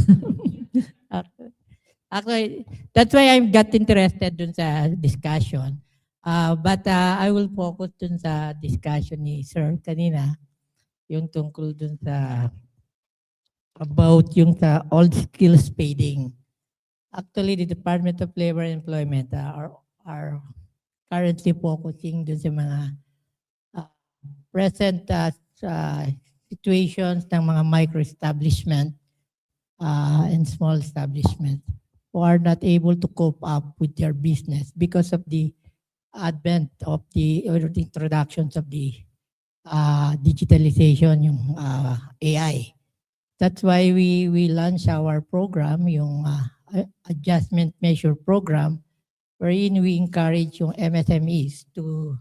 Actually, that's why I got interested dun sa discussion. But I will focus dun sa discussion ni Sir kanina, yung tungkol dun sa about yung sa old skills fading. Actually, the Department of Labor and Employment are currently focusing dun sa mga present situations ng mga micro-establishment and small establishment who are not able to cope up with their business because of the advent of the introductions of the digitalization, yung AI. That's why we launched our program, yung adjustment measure program, wherein we encourage yung MSMEs to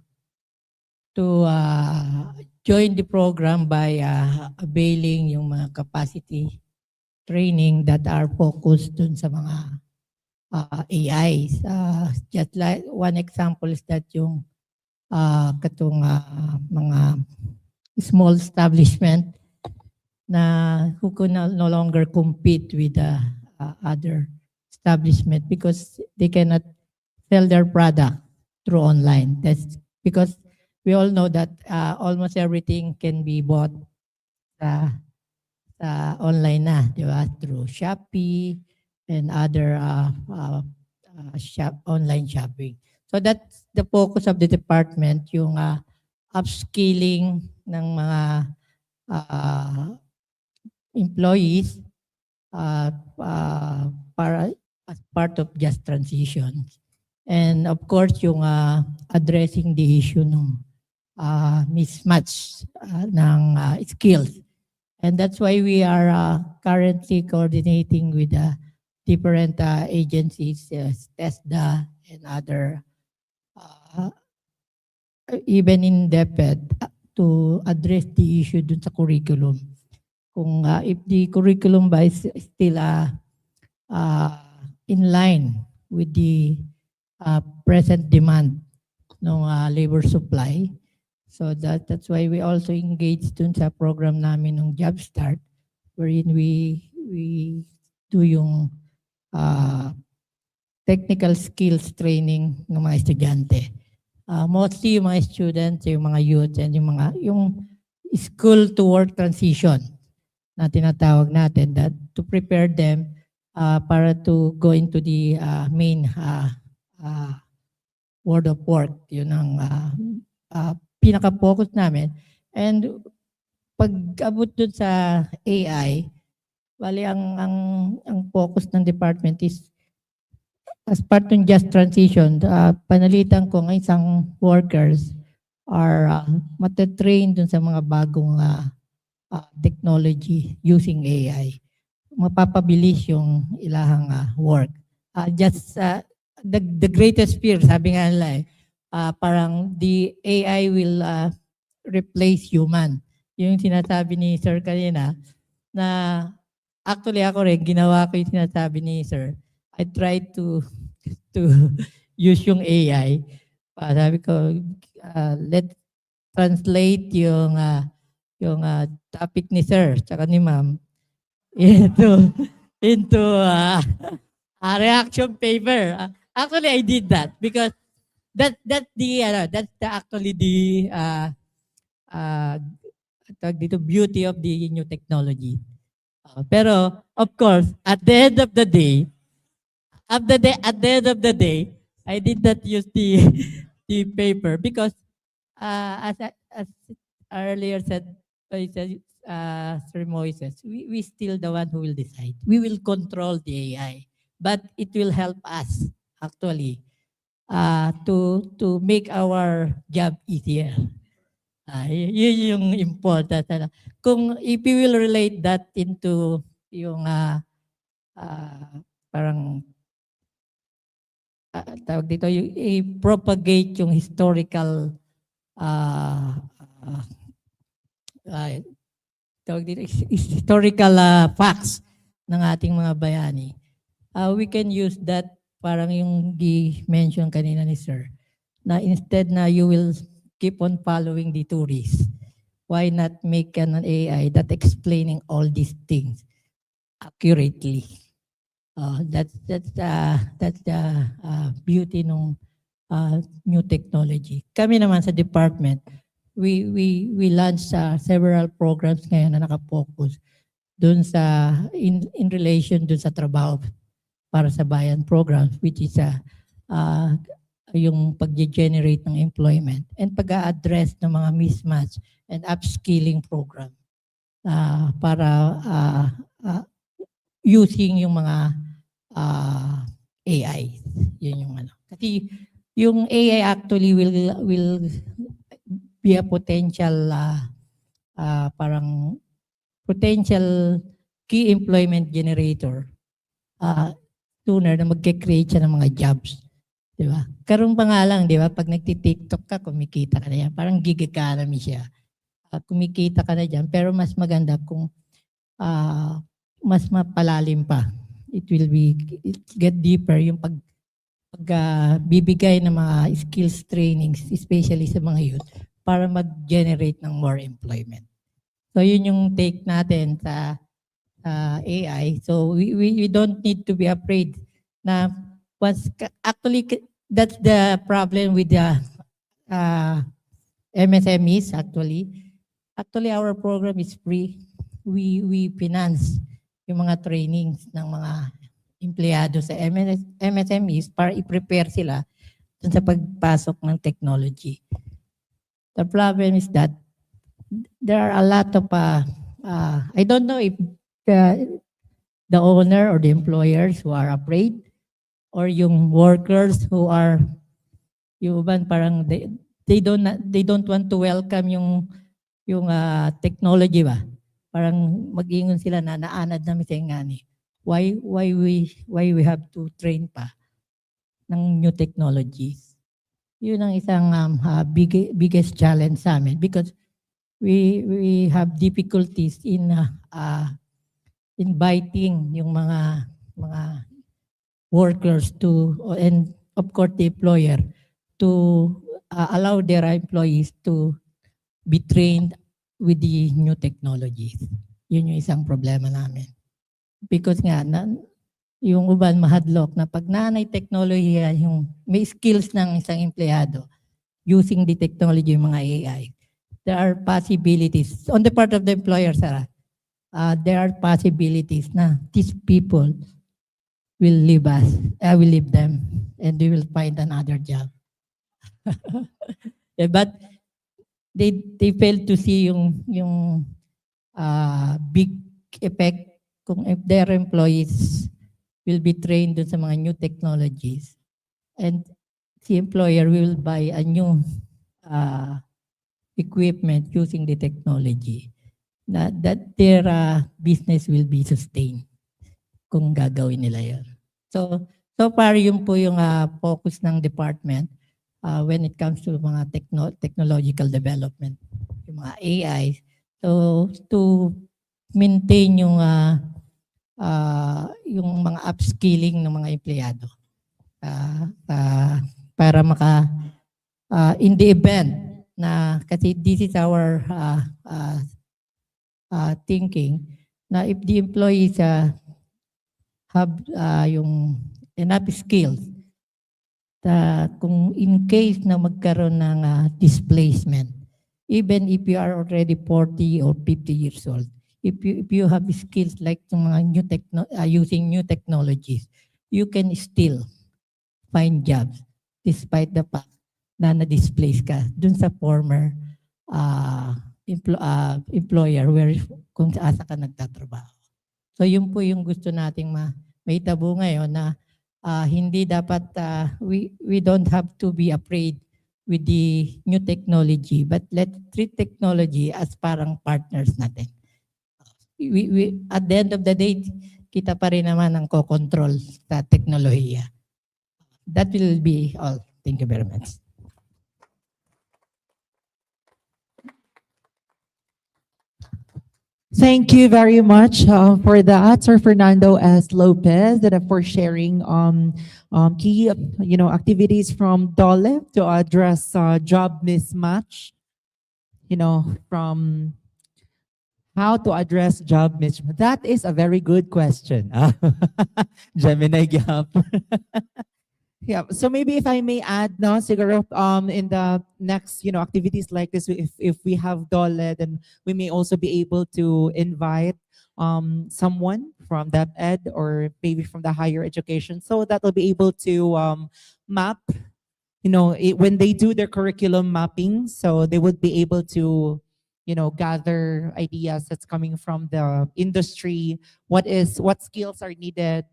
join the program by availing yung mga capacity training that are focused dun sa mga AIs. Just like one example is that yung katong mga small establishment na who can no longer compete with other establishment because they cannot sell their product through online. That's because we all know that almost everything can be bought online na, di ba? Through Shopee and other online shopping. So that's the focus of the department, yung upskilling ng mga employees para as part of just transition. And of course, yung addressing the issue ng mismatch ng skills. And that's why we are currently coordinating with different agencies, TESDA and other, even in DepEd, to address the issue dun sa curriculum. Kung if the curriculum ba is still in line with the present demand ng labor supply. So that's why we also engaged dun sa program namin ng Job Start, wherein we do yung technical skills training ng mga estudyante. Mostly yung mga students, yung mga youth, and yung school to work transition na tinatawag natin, that to prepare them para to go into the main world of work. Yun ang pinaka-focus namin. And pag-abot dun sa AI, bali ang focus ng department is as part ng just transition, panalitan ko ng isang workers are matatrain dun sa mga bagong technology using AI. Mapapabilis yung ilahang work. The greatest fear, sabi nga nila parang the AI will replace human. Yung sinasabi ni Sir kanina, na actually ako rin, ginawa ko yung sinasabi ni Sir. I tried to use yung AI. Sabi ko, let's translate yung topic ni Sir tsaka ni Ma'am into a reaction paper. Actually, I did that because that's actually the beauty of the new technology. Pero of course, at the end of the day, I did not use the paper because as earlier said by Sir Moises, we still the one who will decide. We will control the AI, but it will help us actually to make our job easier. Yun yung important. Kung if you will relate that into yung parang tawag dito, yung i-propagate yung historical tawag dito, historical facts ng ating mga bayani. We can use that parang yung gi-mention kanina ni Sir, na instead na you will keep on following the tourists, why not make an AI that explaining all these things accurately? That's the beauty ng new technology. Kami naman sa department, we launched several programs ngayon na nakapokus dun sa in relation dun sa trabaho para sa bayan programs, which is yung pag-generate ng employment and pag-a-address ng mga mismatch and upskilling program para using yung mga AI. Yun yung ano. Kasi yung AI actually will be a potential parang potential key employment generator sooner na mag-create siya ng mga jobs. Di ba? Karoon pa nga lang, di ba? Pag nagti-TikTok ka, kumikita ka na yan. Parang gig economy siya. Kumikita ka na dyan. Pero mas maganda kung mas mapalalim pa. It get deeper yung bibigay ng mga skills trainings, especially sa mga youth, para mag-generate ng more employment. So yun yung take natin sa AI. So we don't need to be afraid na actually, that's the problem with the MSMEs actually. Actually, our program is free. We finance yung mga trainings ng mga empleyado sa MSMEs para i-prepare sila dun sa pagpasok ng technology. The problem is that there are a lot of, I don't know if the owner or the employers who are afraid or yung workers who are yung iban parang they don't want to welcome yung technology ba, parang mag-ingon sila na naanad namin sa ngani, why we have to train pa ng new technologies. Yun ang isang biggest challenge sa amin because we have difficulties in inviting yung mga workers to, and of course the employer, to allow their employees to be trained with the new technologies. Yun yung isang problema namin. Because nga, yung uban mahadlok na pag nanay technology, yung may skills ng isang empleyado using the technology, yung mga AI, there are possibilities. On the part of the employer, Sarah, there are possibilities na these people will leave us. I will leave them, and we will find another job. Yeah, but they fail to see yung big effect kung if their employees will be trained dun sa mga new technologies, and the employer will buy a new equipment using the technology, that their business will be sustained kung gagawin nila yun. So far yun po yung focus ng department when it comes to mga technological development, yung mga AI. So to maintain yung mga upskilling ng mga empleyado para in the event na, kasi this is our thinking, na if the employees have yung enough skills, kung in case na magkaroon ng displacement, even if you are already 40 or 50 years old, if you have skills like yung mga using new technologies, you can still find jobs despite the fact na na-displace ka dun sa former employer where kung asa ka nagtatrabaho. So yun po yung gusto nating mahitabo ngayon, na hindi dapat, we don't have to be afraid with the new technology, but let's treat technology as parang partners natin. We at the end of the day, kita pa rin naman ang co-control sa teknolohiya. That will be all. Thank you very much. Thank you very much for that, Sir Fernando S. Lopez, and for sharing key activities from DOLE to address job mismatch. From how to address job mismatch. That is a very good question. Gemini gap. Yeah, so maybe if I may add, no, siguro in the next activities like this, if we have DOLE, then we may also be able to invite someone from DepEd or maybe from the higher education, so that will be able to map, when they do their curriculum mapping, so they would be able to gather ideas that's coming from the industry, what skills are needed.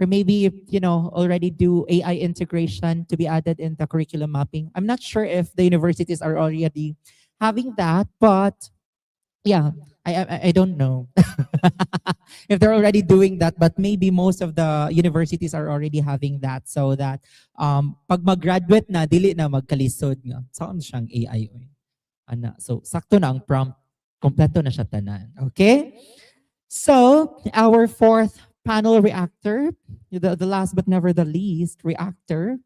Or maybe, already do AI integration to be added in the curriculum mapping. I'm not sure if the universities are already having that, but yeah, I don't know if they're already doing that, but maybe most of the universities are already having that, so that pag mag-graduate na, dili na magkalisod nga. Saan siyang AI? So, sakto na ang prompt, kompleto na siya tanan. Okay? So, our fourth panel reactor, the last but never the least reactor,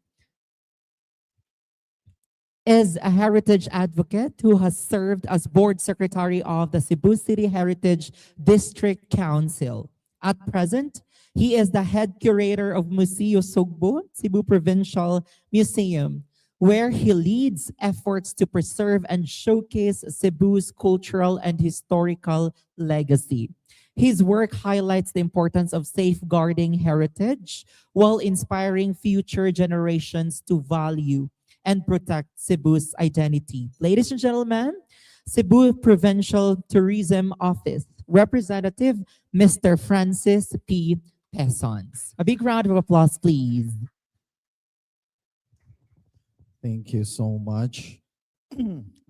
is a heritage advocate who has served as board secretary of the Cebu City Heritage District Council. At present, he is the head curator of Museo Sugbo, Cebu Provincial Museum, where he leads efforts to preserve and showcase Cebu's cultural and historical legacy. His work highlights the importance of safeguarding heritage while inspiring future generations to value and protect Cebu's identity. Ladies and gentlemen, Cebu Provincial Tourism Office Representative, Mr. Francis P. Pesons. A big round of applause, please. Thank you so much.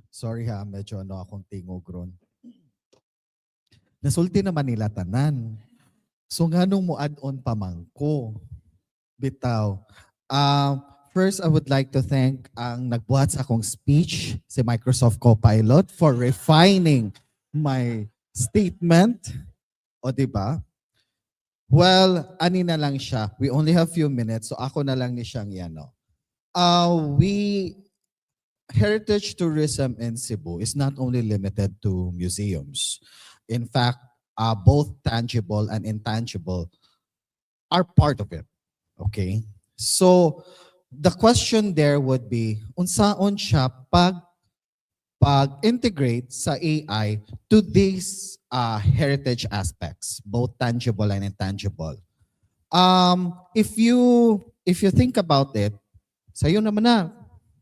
Sorry ha, medyo akong tingog ron. Nasulti naman nila tanan. So nga nung mo add-on pa man ko, bitaw. First, I would like to thank ang nagbuhat sa akong speech, si Microsoft Copilot, for refining my statement. O diba? Well, ani na lang siya. We only have few minutes, so ako na lang ni siyang yano. Heritage tourism in Cebu is not only limited to museums. In fact, both tangible and intangible are part of it. Okay? So, the question there would be, unsaon siya pag-integrate sa AI to these heritage aspects, both tangible and intangible. If you think about it, sa'yo naman na,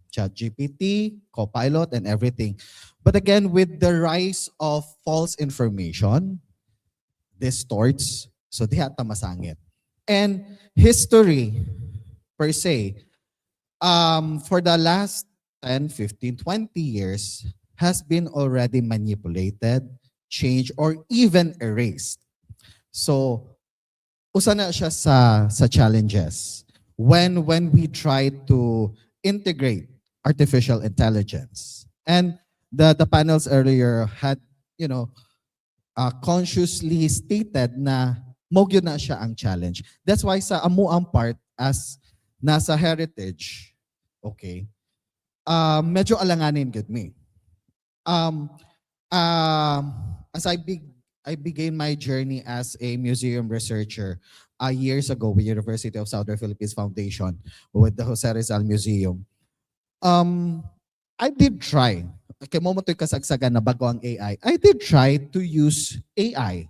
ChatGPT, Copilot, and everything. But again, with the rise of false information, distorts, so diha ta masangit. And history, per se, for the last 10, 15, 20 years, has been already manipulated, changed, or even erased. So, usa na siya sa challenges. When we try to integrate artificial intelligence. And the panels earlier had, consciously stated na mogyo na siya ang challenge. That's why sa amuang part as nasa heritage, okay, medyo alanganin gud me. As I began my journey as a museum researcher years ago with University of Southern Philippines Foundation with the Jose Rizal Museum. I did try. Kaya mo to'y kasagsagan na bago ang AI. I did try to use AI.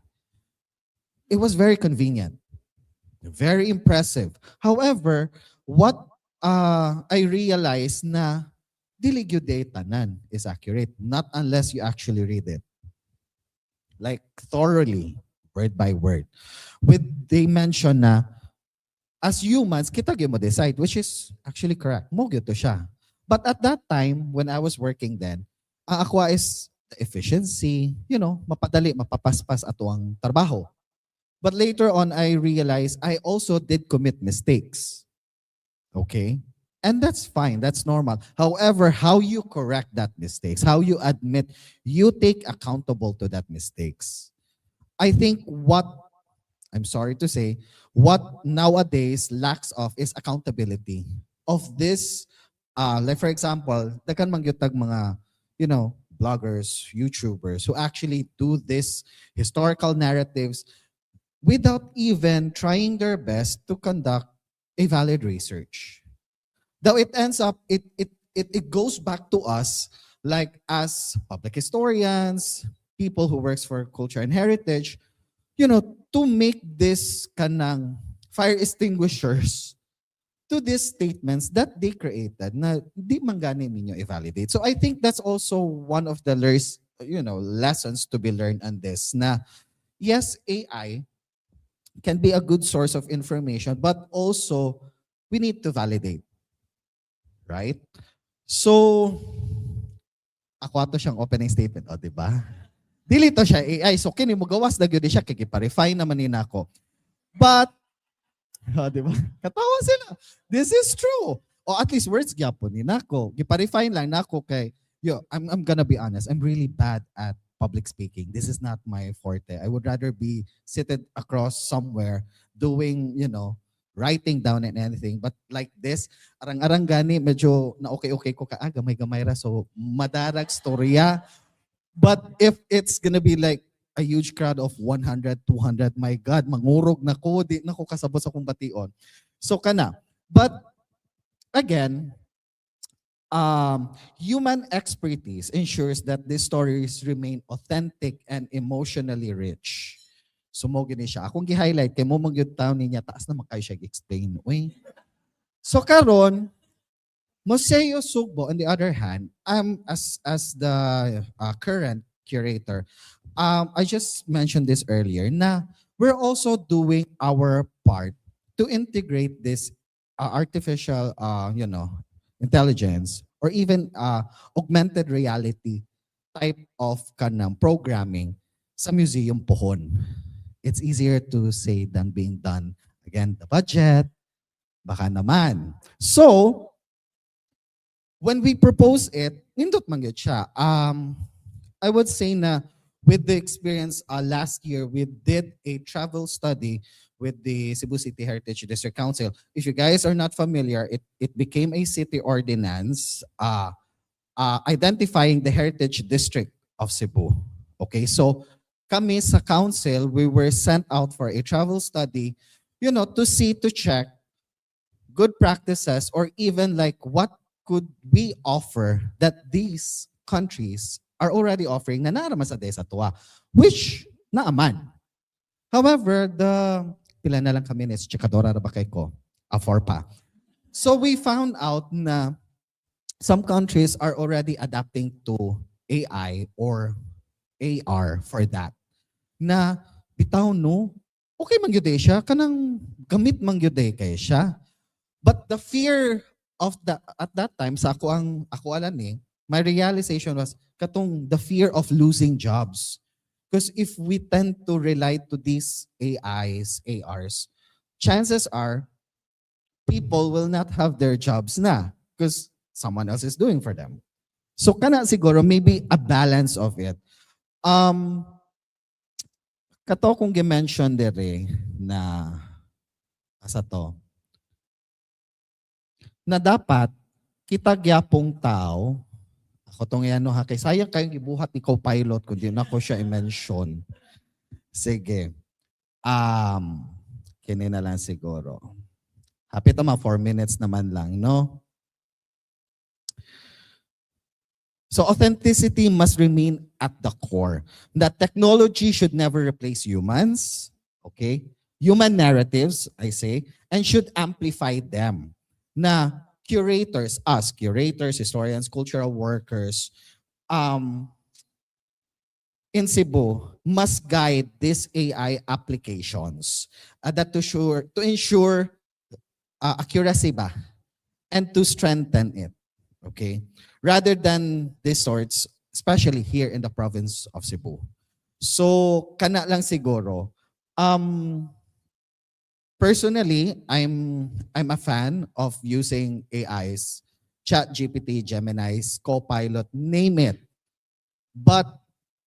It was very convenient, very impressive. However, what I realized na dili gyud tanan is accurate, not unless you actually read it. Like thoroughly, word by word. They mention na as humans, kita gyud mo decide, which is actually correct. Mo gyud to siya. But at that time, when I was working then, ang aqua is the efficiency, mapadali, mapapaspas ato ang trabaho. But later on, I realized I also did commit mistakes. Okay? And that's fine, that's normal. However, how you correct that mistakes, how you admit, you take accountable to that mistakes. I think I'm sorry to say, what nowadays lacks of is accountability of this. Like for example, dagan mangyutag mga, bloggers, YouTubers who actually do this historical narratives without even trying their best to conduct a valid research. Though it ends up, it goes back to us, like as public historians, people who works for culture and heritage, to make this kanang fire extinguishers to these statements that they created na di man gani ninyo i-validate. So I think that's also one of the lessons to be learned on this na yes, AI can be a good source of information, but also we need to validate. Right? So, ako ato siyang opening statement, di ba? Dili to siya AI, so kini mo gawas na gyud siya kay pa-refine naman ni nako. But di ba? Katawa sila. This is true. O at least words gyapon ni nako. Gipa-refine lang nako kay I'm gonna be honest. I'm really bad at public speaking. This is not my forte. I would rather be seated across somewhere doing, writing down and anything. But like this, arang-arang gani, medyo na okay ko ka, gamay-gamay ra. So, madarag storya. But if it's gonna be like a huge crowd of 100, 200, my God, mangurog na ko, di na ko kasabot sa kong bation. So, kana. But, again, human expertise ensures that these stories remain authentic and emotionally rich. So mo gini siya. Akong gi-highlight kay mo magyud taon niya taas na makay siya explain. Uy. So karon Museo Sugbo on the other hand, as the current curator, I just mentioned this earlier na we're also doing our part to integrate this artificial intelligence or even augmented reality type of kanang programming sa museum pohon. It's easier to say than being done. Again, the budget, baka naman. So, when we propose it, nindot man gyud siya. I would say na with the experience last year, we did a travel study with the Cebu City Heritage District Council. If you guys are not familiar, it became a city ordinance identifying the heritage district of Cebu. Okay, so kami sa council, we were sent out for a travel study, to check good practices or even like what could we offer that these countries are already offering na naaraman sa desa tuwa, which naaman. However, the pila na lang kami ni 𝗥𝗲𝗃𝗃𝗃𝗃, 4 pa. So we found out na some countries are already adapting to AI or AR for that. Na bitaw no, okay man gyud siya, kanang gamit man gyud kay siya. But the fear of at that time sa ako alam ni, my realization was katong the fear of losing jobs. Because if we tend to rely to these AIs, ARs, chances are people will not have their jobs na because someone else is doing for them. So kana siguro maybe a balance of it. Kato kung gi-mention dire na asa to, na dapat kita gyapong tao, ako tong ano ha, kay sayang kayong gibuhat ni co-pilot kung di na ko siya i-mention. Sige. Kini na lang siguro. Hapit mga 4 minutes naman lang, no? So authenticity must remain at the core. That technology should never replace humans, okay? Human narratives, I say, and should amplify them. Na curators, us, curators, historians, cultural workers, in Cebu, must guide these AI applications that to ensure accuracy ba, and to strengthen it, okay? Rather than distorts, especially here in the province of Cebu. So, kana lang siguro. Personally, I'm a fan of using AIs, ChatGPT, Gemini's, Copilot, name it. But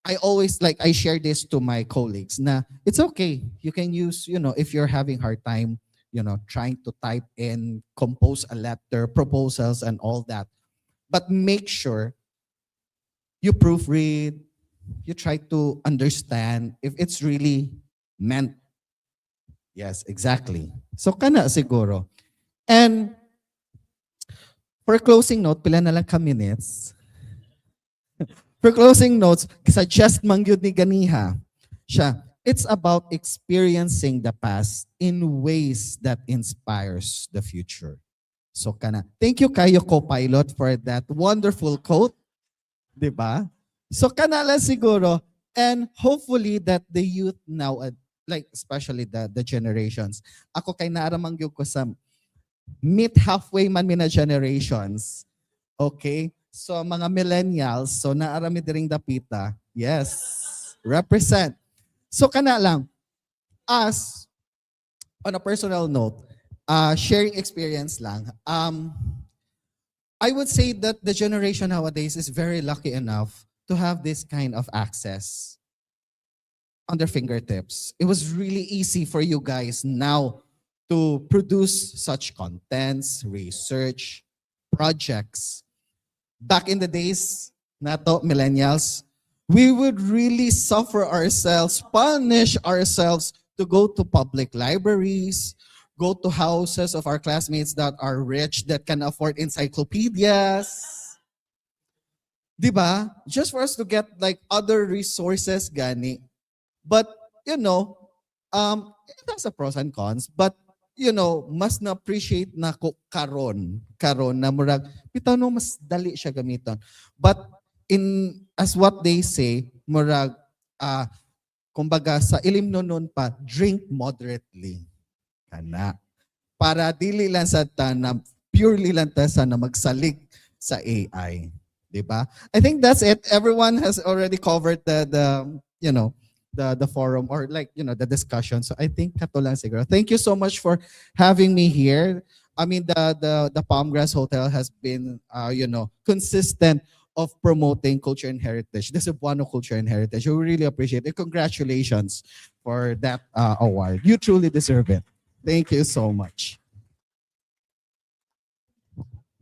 I always I share this to my colleagues na it's okay. You can use, if you're having hard time, trying to type in, compose a letter, proposals and all that. But make sure you proofread, you try to understand if it's really meant. Yes, exactly. So kana siguro. And for closing note, pila na lang ka minutes. For closing notes, suggest man gyud ni ganiha siya. It's about experiencing the past in ways that inspires the future. So kana. Thank you kayo co-pilot for that wonderful quote. Diba? So kana lang siguro, and hopefully that the youth now, especially the generations. Ako kay naaramang gyud ko sa meet halfway man mina generations. Okay? So mga millennials, so naarami diring dapita. Yes. Represent. So kana lang, as on a personal note, sharing experience lang. I would say that the generation nowadays is very lucky enough to have this kind of access on their fingertips. It was really easy for you guys now to produce such contents, research, projects. Back in the days, nato millennials, we would really suffer ourselves, punish ourselves to go to public libraries, go to houses of our classmates that are rich, that can afford encyclopedias. Diba? Just for us to get other resources gani. But, it has a pros and cons. But, mas na-appreciate na ko karon na murag, bitaw no, mas dali siya gamiton. But, as what they say, murag, kumbaga sa ilim nonon pa, drink moderately. Kana. Para dili lang sa na purely lang ta sa na magsalig sa AI. Diba? I think that's it. Everyone has already covered the forum or the discussion. So I think kato lang siguro. Thank you so much for having me here. I mean, the Palmgrass Hotel has been, consistent of promoting culture and heritage. The Cebuano culture and heritage. We really appreciate it. Congratulations for that award. You truly deserve it. Thank you so much.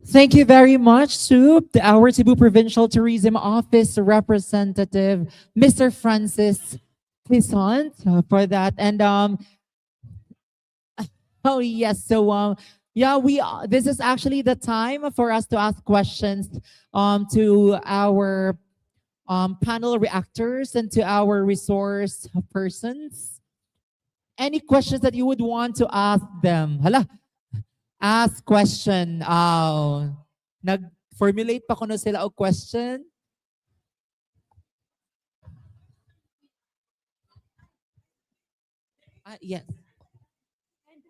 Thank you very much to our Cebu Provincial Tourism Office representative, Mr. Francis Quezon, for that. And oh yes, so yeah, this is actually the time for us to ask questions to our panel reactors and to our resource persons. Any questions that you would want to ask them? Hala, ask question. Nag-formulate pa kuno sila og question? Yes. And,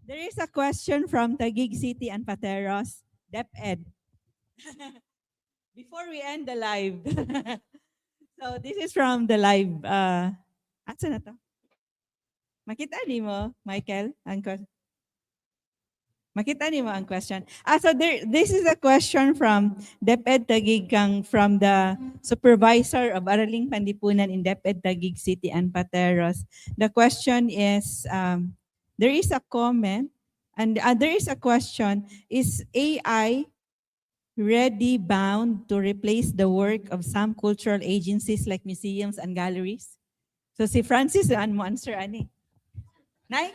there is a question from Taguig City and Pateros, DepEd. Before we end the live. So this is from the live. Asa na to? Makita ni mo, Michael? Makita ni mo ang question. So this is a question from DepEd Taguig from the supervisor of Araling Pandipunan in DepEd Taguig City and Pateros. The question is, there is a comment and there is a question, is AI ready bound to replace the work of some cultural agencies like museums and galleries? So si Francis, mo answer ani? Nay?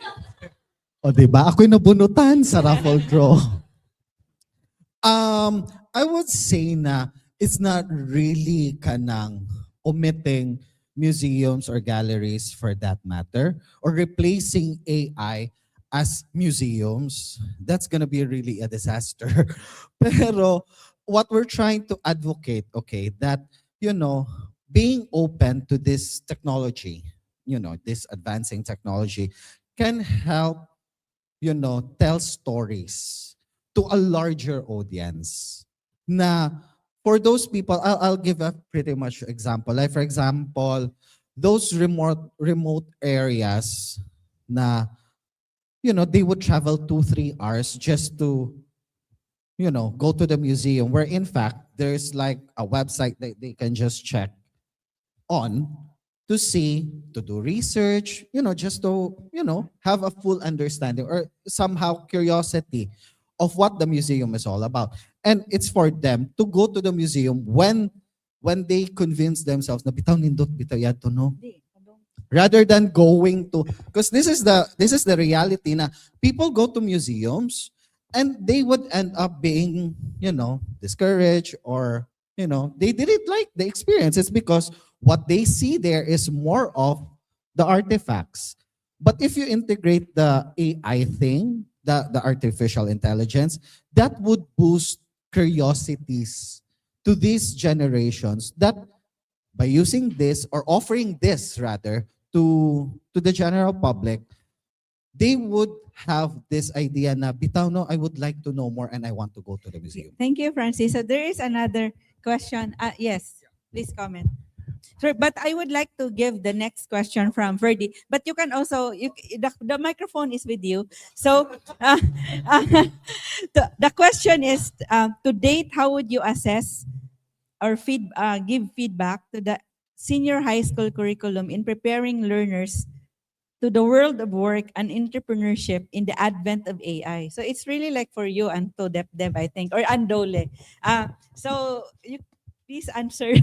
O diba? Ako'y nabunutan sa raffle draw. I would say na it's not really kanang omitting museums or galleries for that matter, or replacing AI as museums. That's gonna be really a disaster. Pero what we're trying to advocate, okay, that, you know, being open to this technology, you know, this advancing technology can help, you know, tell stories to a larger audience. Na for those people, I'll give a pretty much example. Like for example, those remote areas na, you know, they would travel 2-3 hours just to, you know, go to the museum, where in fact there's like a website that they can just check on to see, to do research, you know, just to, you know, have a full understanding or somehow curiosity of what the museum is all about. And it's for them to go to the museum when they convince themselves na bitaw nindot bitaw yato no, rather than going to, because this is the reality na people go to museums and they would end up being, you know, discouraged, or, you know, they didn't like the experience. It's because what they see there is more of the artifacts. But if you integrate the AI thing, the artificial intelligence, that would boost curiosities to these generations, that by using this or offering this rather to the general public, they would have this idea na bitaw no, I would like to know more and I want to go to the museum. Thank you, Francis. So there is another question. Yes, please comment. Sure, but I would like to give the next question from Verdi. But you can also, the microphone is with you. So the question is, to date, how would you assess or give feedback to the senior high school curriculum in preparing learners to the world of work and entrepreneurship in the advent of AI? So it's really like for you and to Dev, I think, or Andole. So you please answer.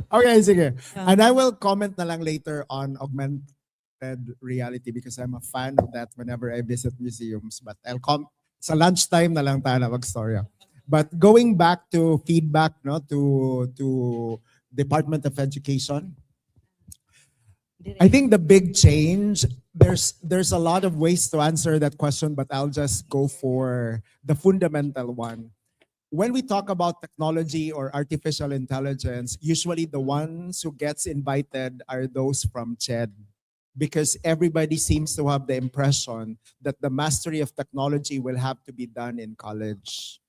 Okay, sige. And I will comment na lang later on augmented reality because I'm a fan of that whenever I visit museums. But I'll come sa lunchtime na lang tayo na mag-storya. But going back to feedback, no, to Department of Education, I think the big change, there's a lot of ways to answer that question, but I'll just go for the fundamental one. When we talk about technology or artificial intelligence, usually the ones who gets invited are those from 𝗔𝗏, because everybody seems to have the impression that the mastery of technology will have to be done in college.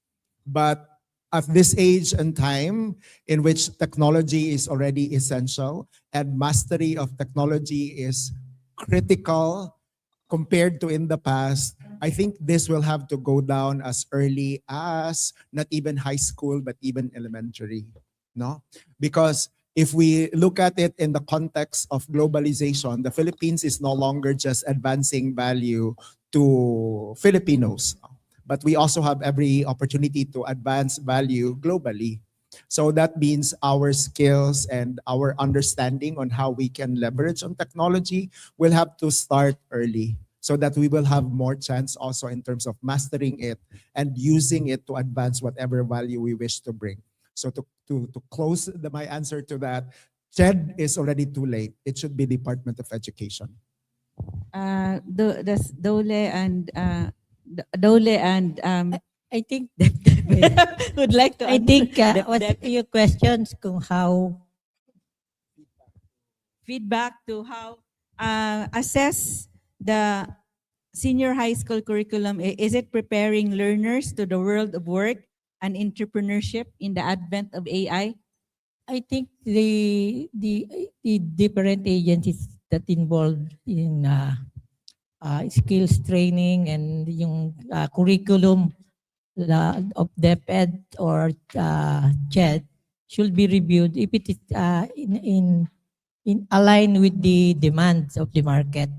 But at this age and time in which technology is already essential and mastery of technology is critical compared to in the past, I think this will have to go down as early as not even high school, but even elementary, no? Because if we look at it in the context of globalization, the Philippines is no longer just advancing value to Filipinos, but we also have every opportunity to advance value globally. So that means our skills and our understanding on how we can leverage on technology will have to start early, so that we will have more chance also in terms of mastering it and using it to advance whatever value we wish to bring. So to close my answer to that, 𝗏 is already too late. It should be Department of Education. Dole and I think would like to I think answer. what your questions kung how Feedback to how assess the senior high school curriculum. Is it preparing learners to the world of work and entrepreneurship in the advent of AI? I think the different agencies that involved in skills training and yung curriculum of DepEd or 𝗏 should be reviewed if it is in align with the demands of the market,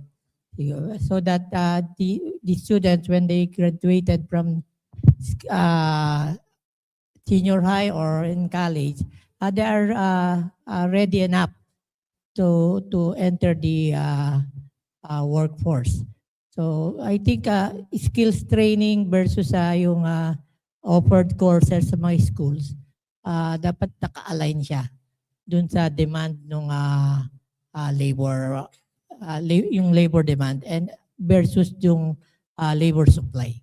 so that the students, when they graduated from senior high or in college, they are ready enough to enter the workforce. So I think skills training versus yung offered courses sa mga schools, dapat naka-align siya dun sa demand ng labor, yung labor demand and versus yung labor supply.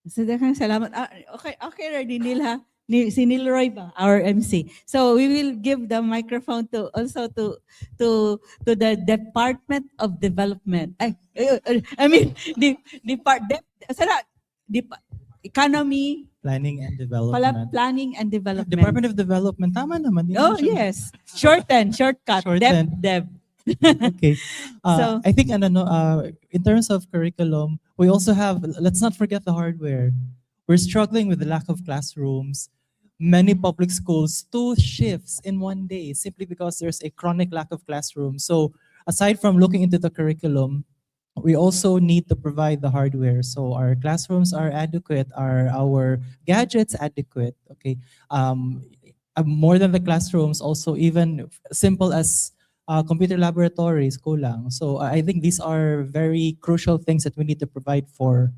So, daghang salamat. Okay, ready nila. Si Nilroy ba, our MC. So we will give the microphone to the Department of Development. Economy, Planning and Development. Planning and Development. Department of Development. Tama naman. Oh, yes. Shortcut. Shorten. Deb. Okay. So- I think in terms of curriculum, we also have, let's not forget the hardware. We're struggling with the lack of classrooms. Many public schools, 2 shifts in one day, simply because there's a chronic lack of classrooms. So aside from looking into the curriculum, we also need to provide the hardware. So our classrooms are adequate, our gadgets adequate, okay? More than the classrooms, also even simple as computer laboratories, kulang. So I think these are very crucial things that we need to provide for,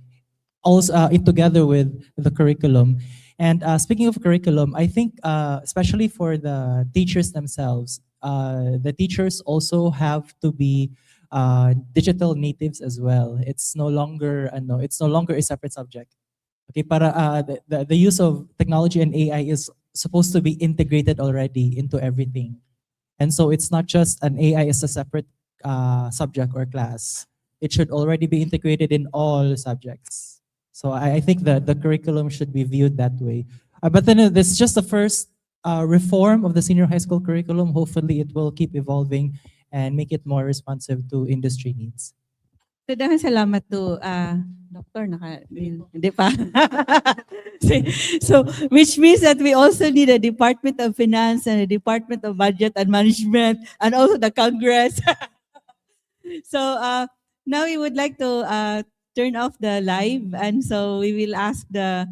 also together with the curriculum. And speaking of curriculum, I think especially for the teachers themselves, the teachers also have to be digital natives as well. It's no longer a separate subject. Okay, para the use of technology and AI is supposed to be integrated already into everything. And so it's not just an AI as a separate subject or class. It should already be integrated in all subjects. So I think that the curriculum should be viewed that way. But then this is just the first reform of the senior high school curriculum. Hopefully it will keep evolving and make it more responsive to industry needs. So dahil salamat to Doctor, hindi pa. So which means that we also need a Department of Finance and a Department of Budget and Management and also the Congress. So now we would like to turn off the live, and so we will ask the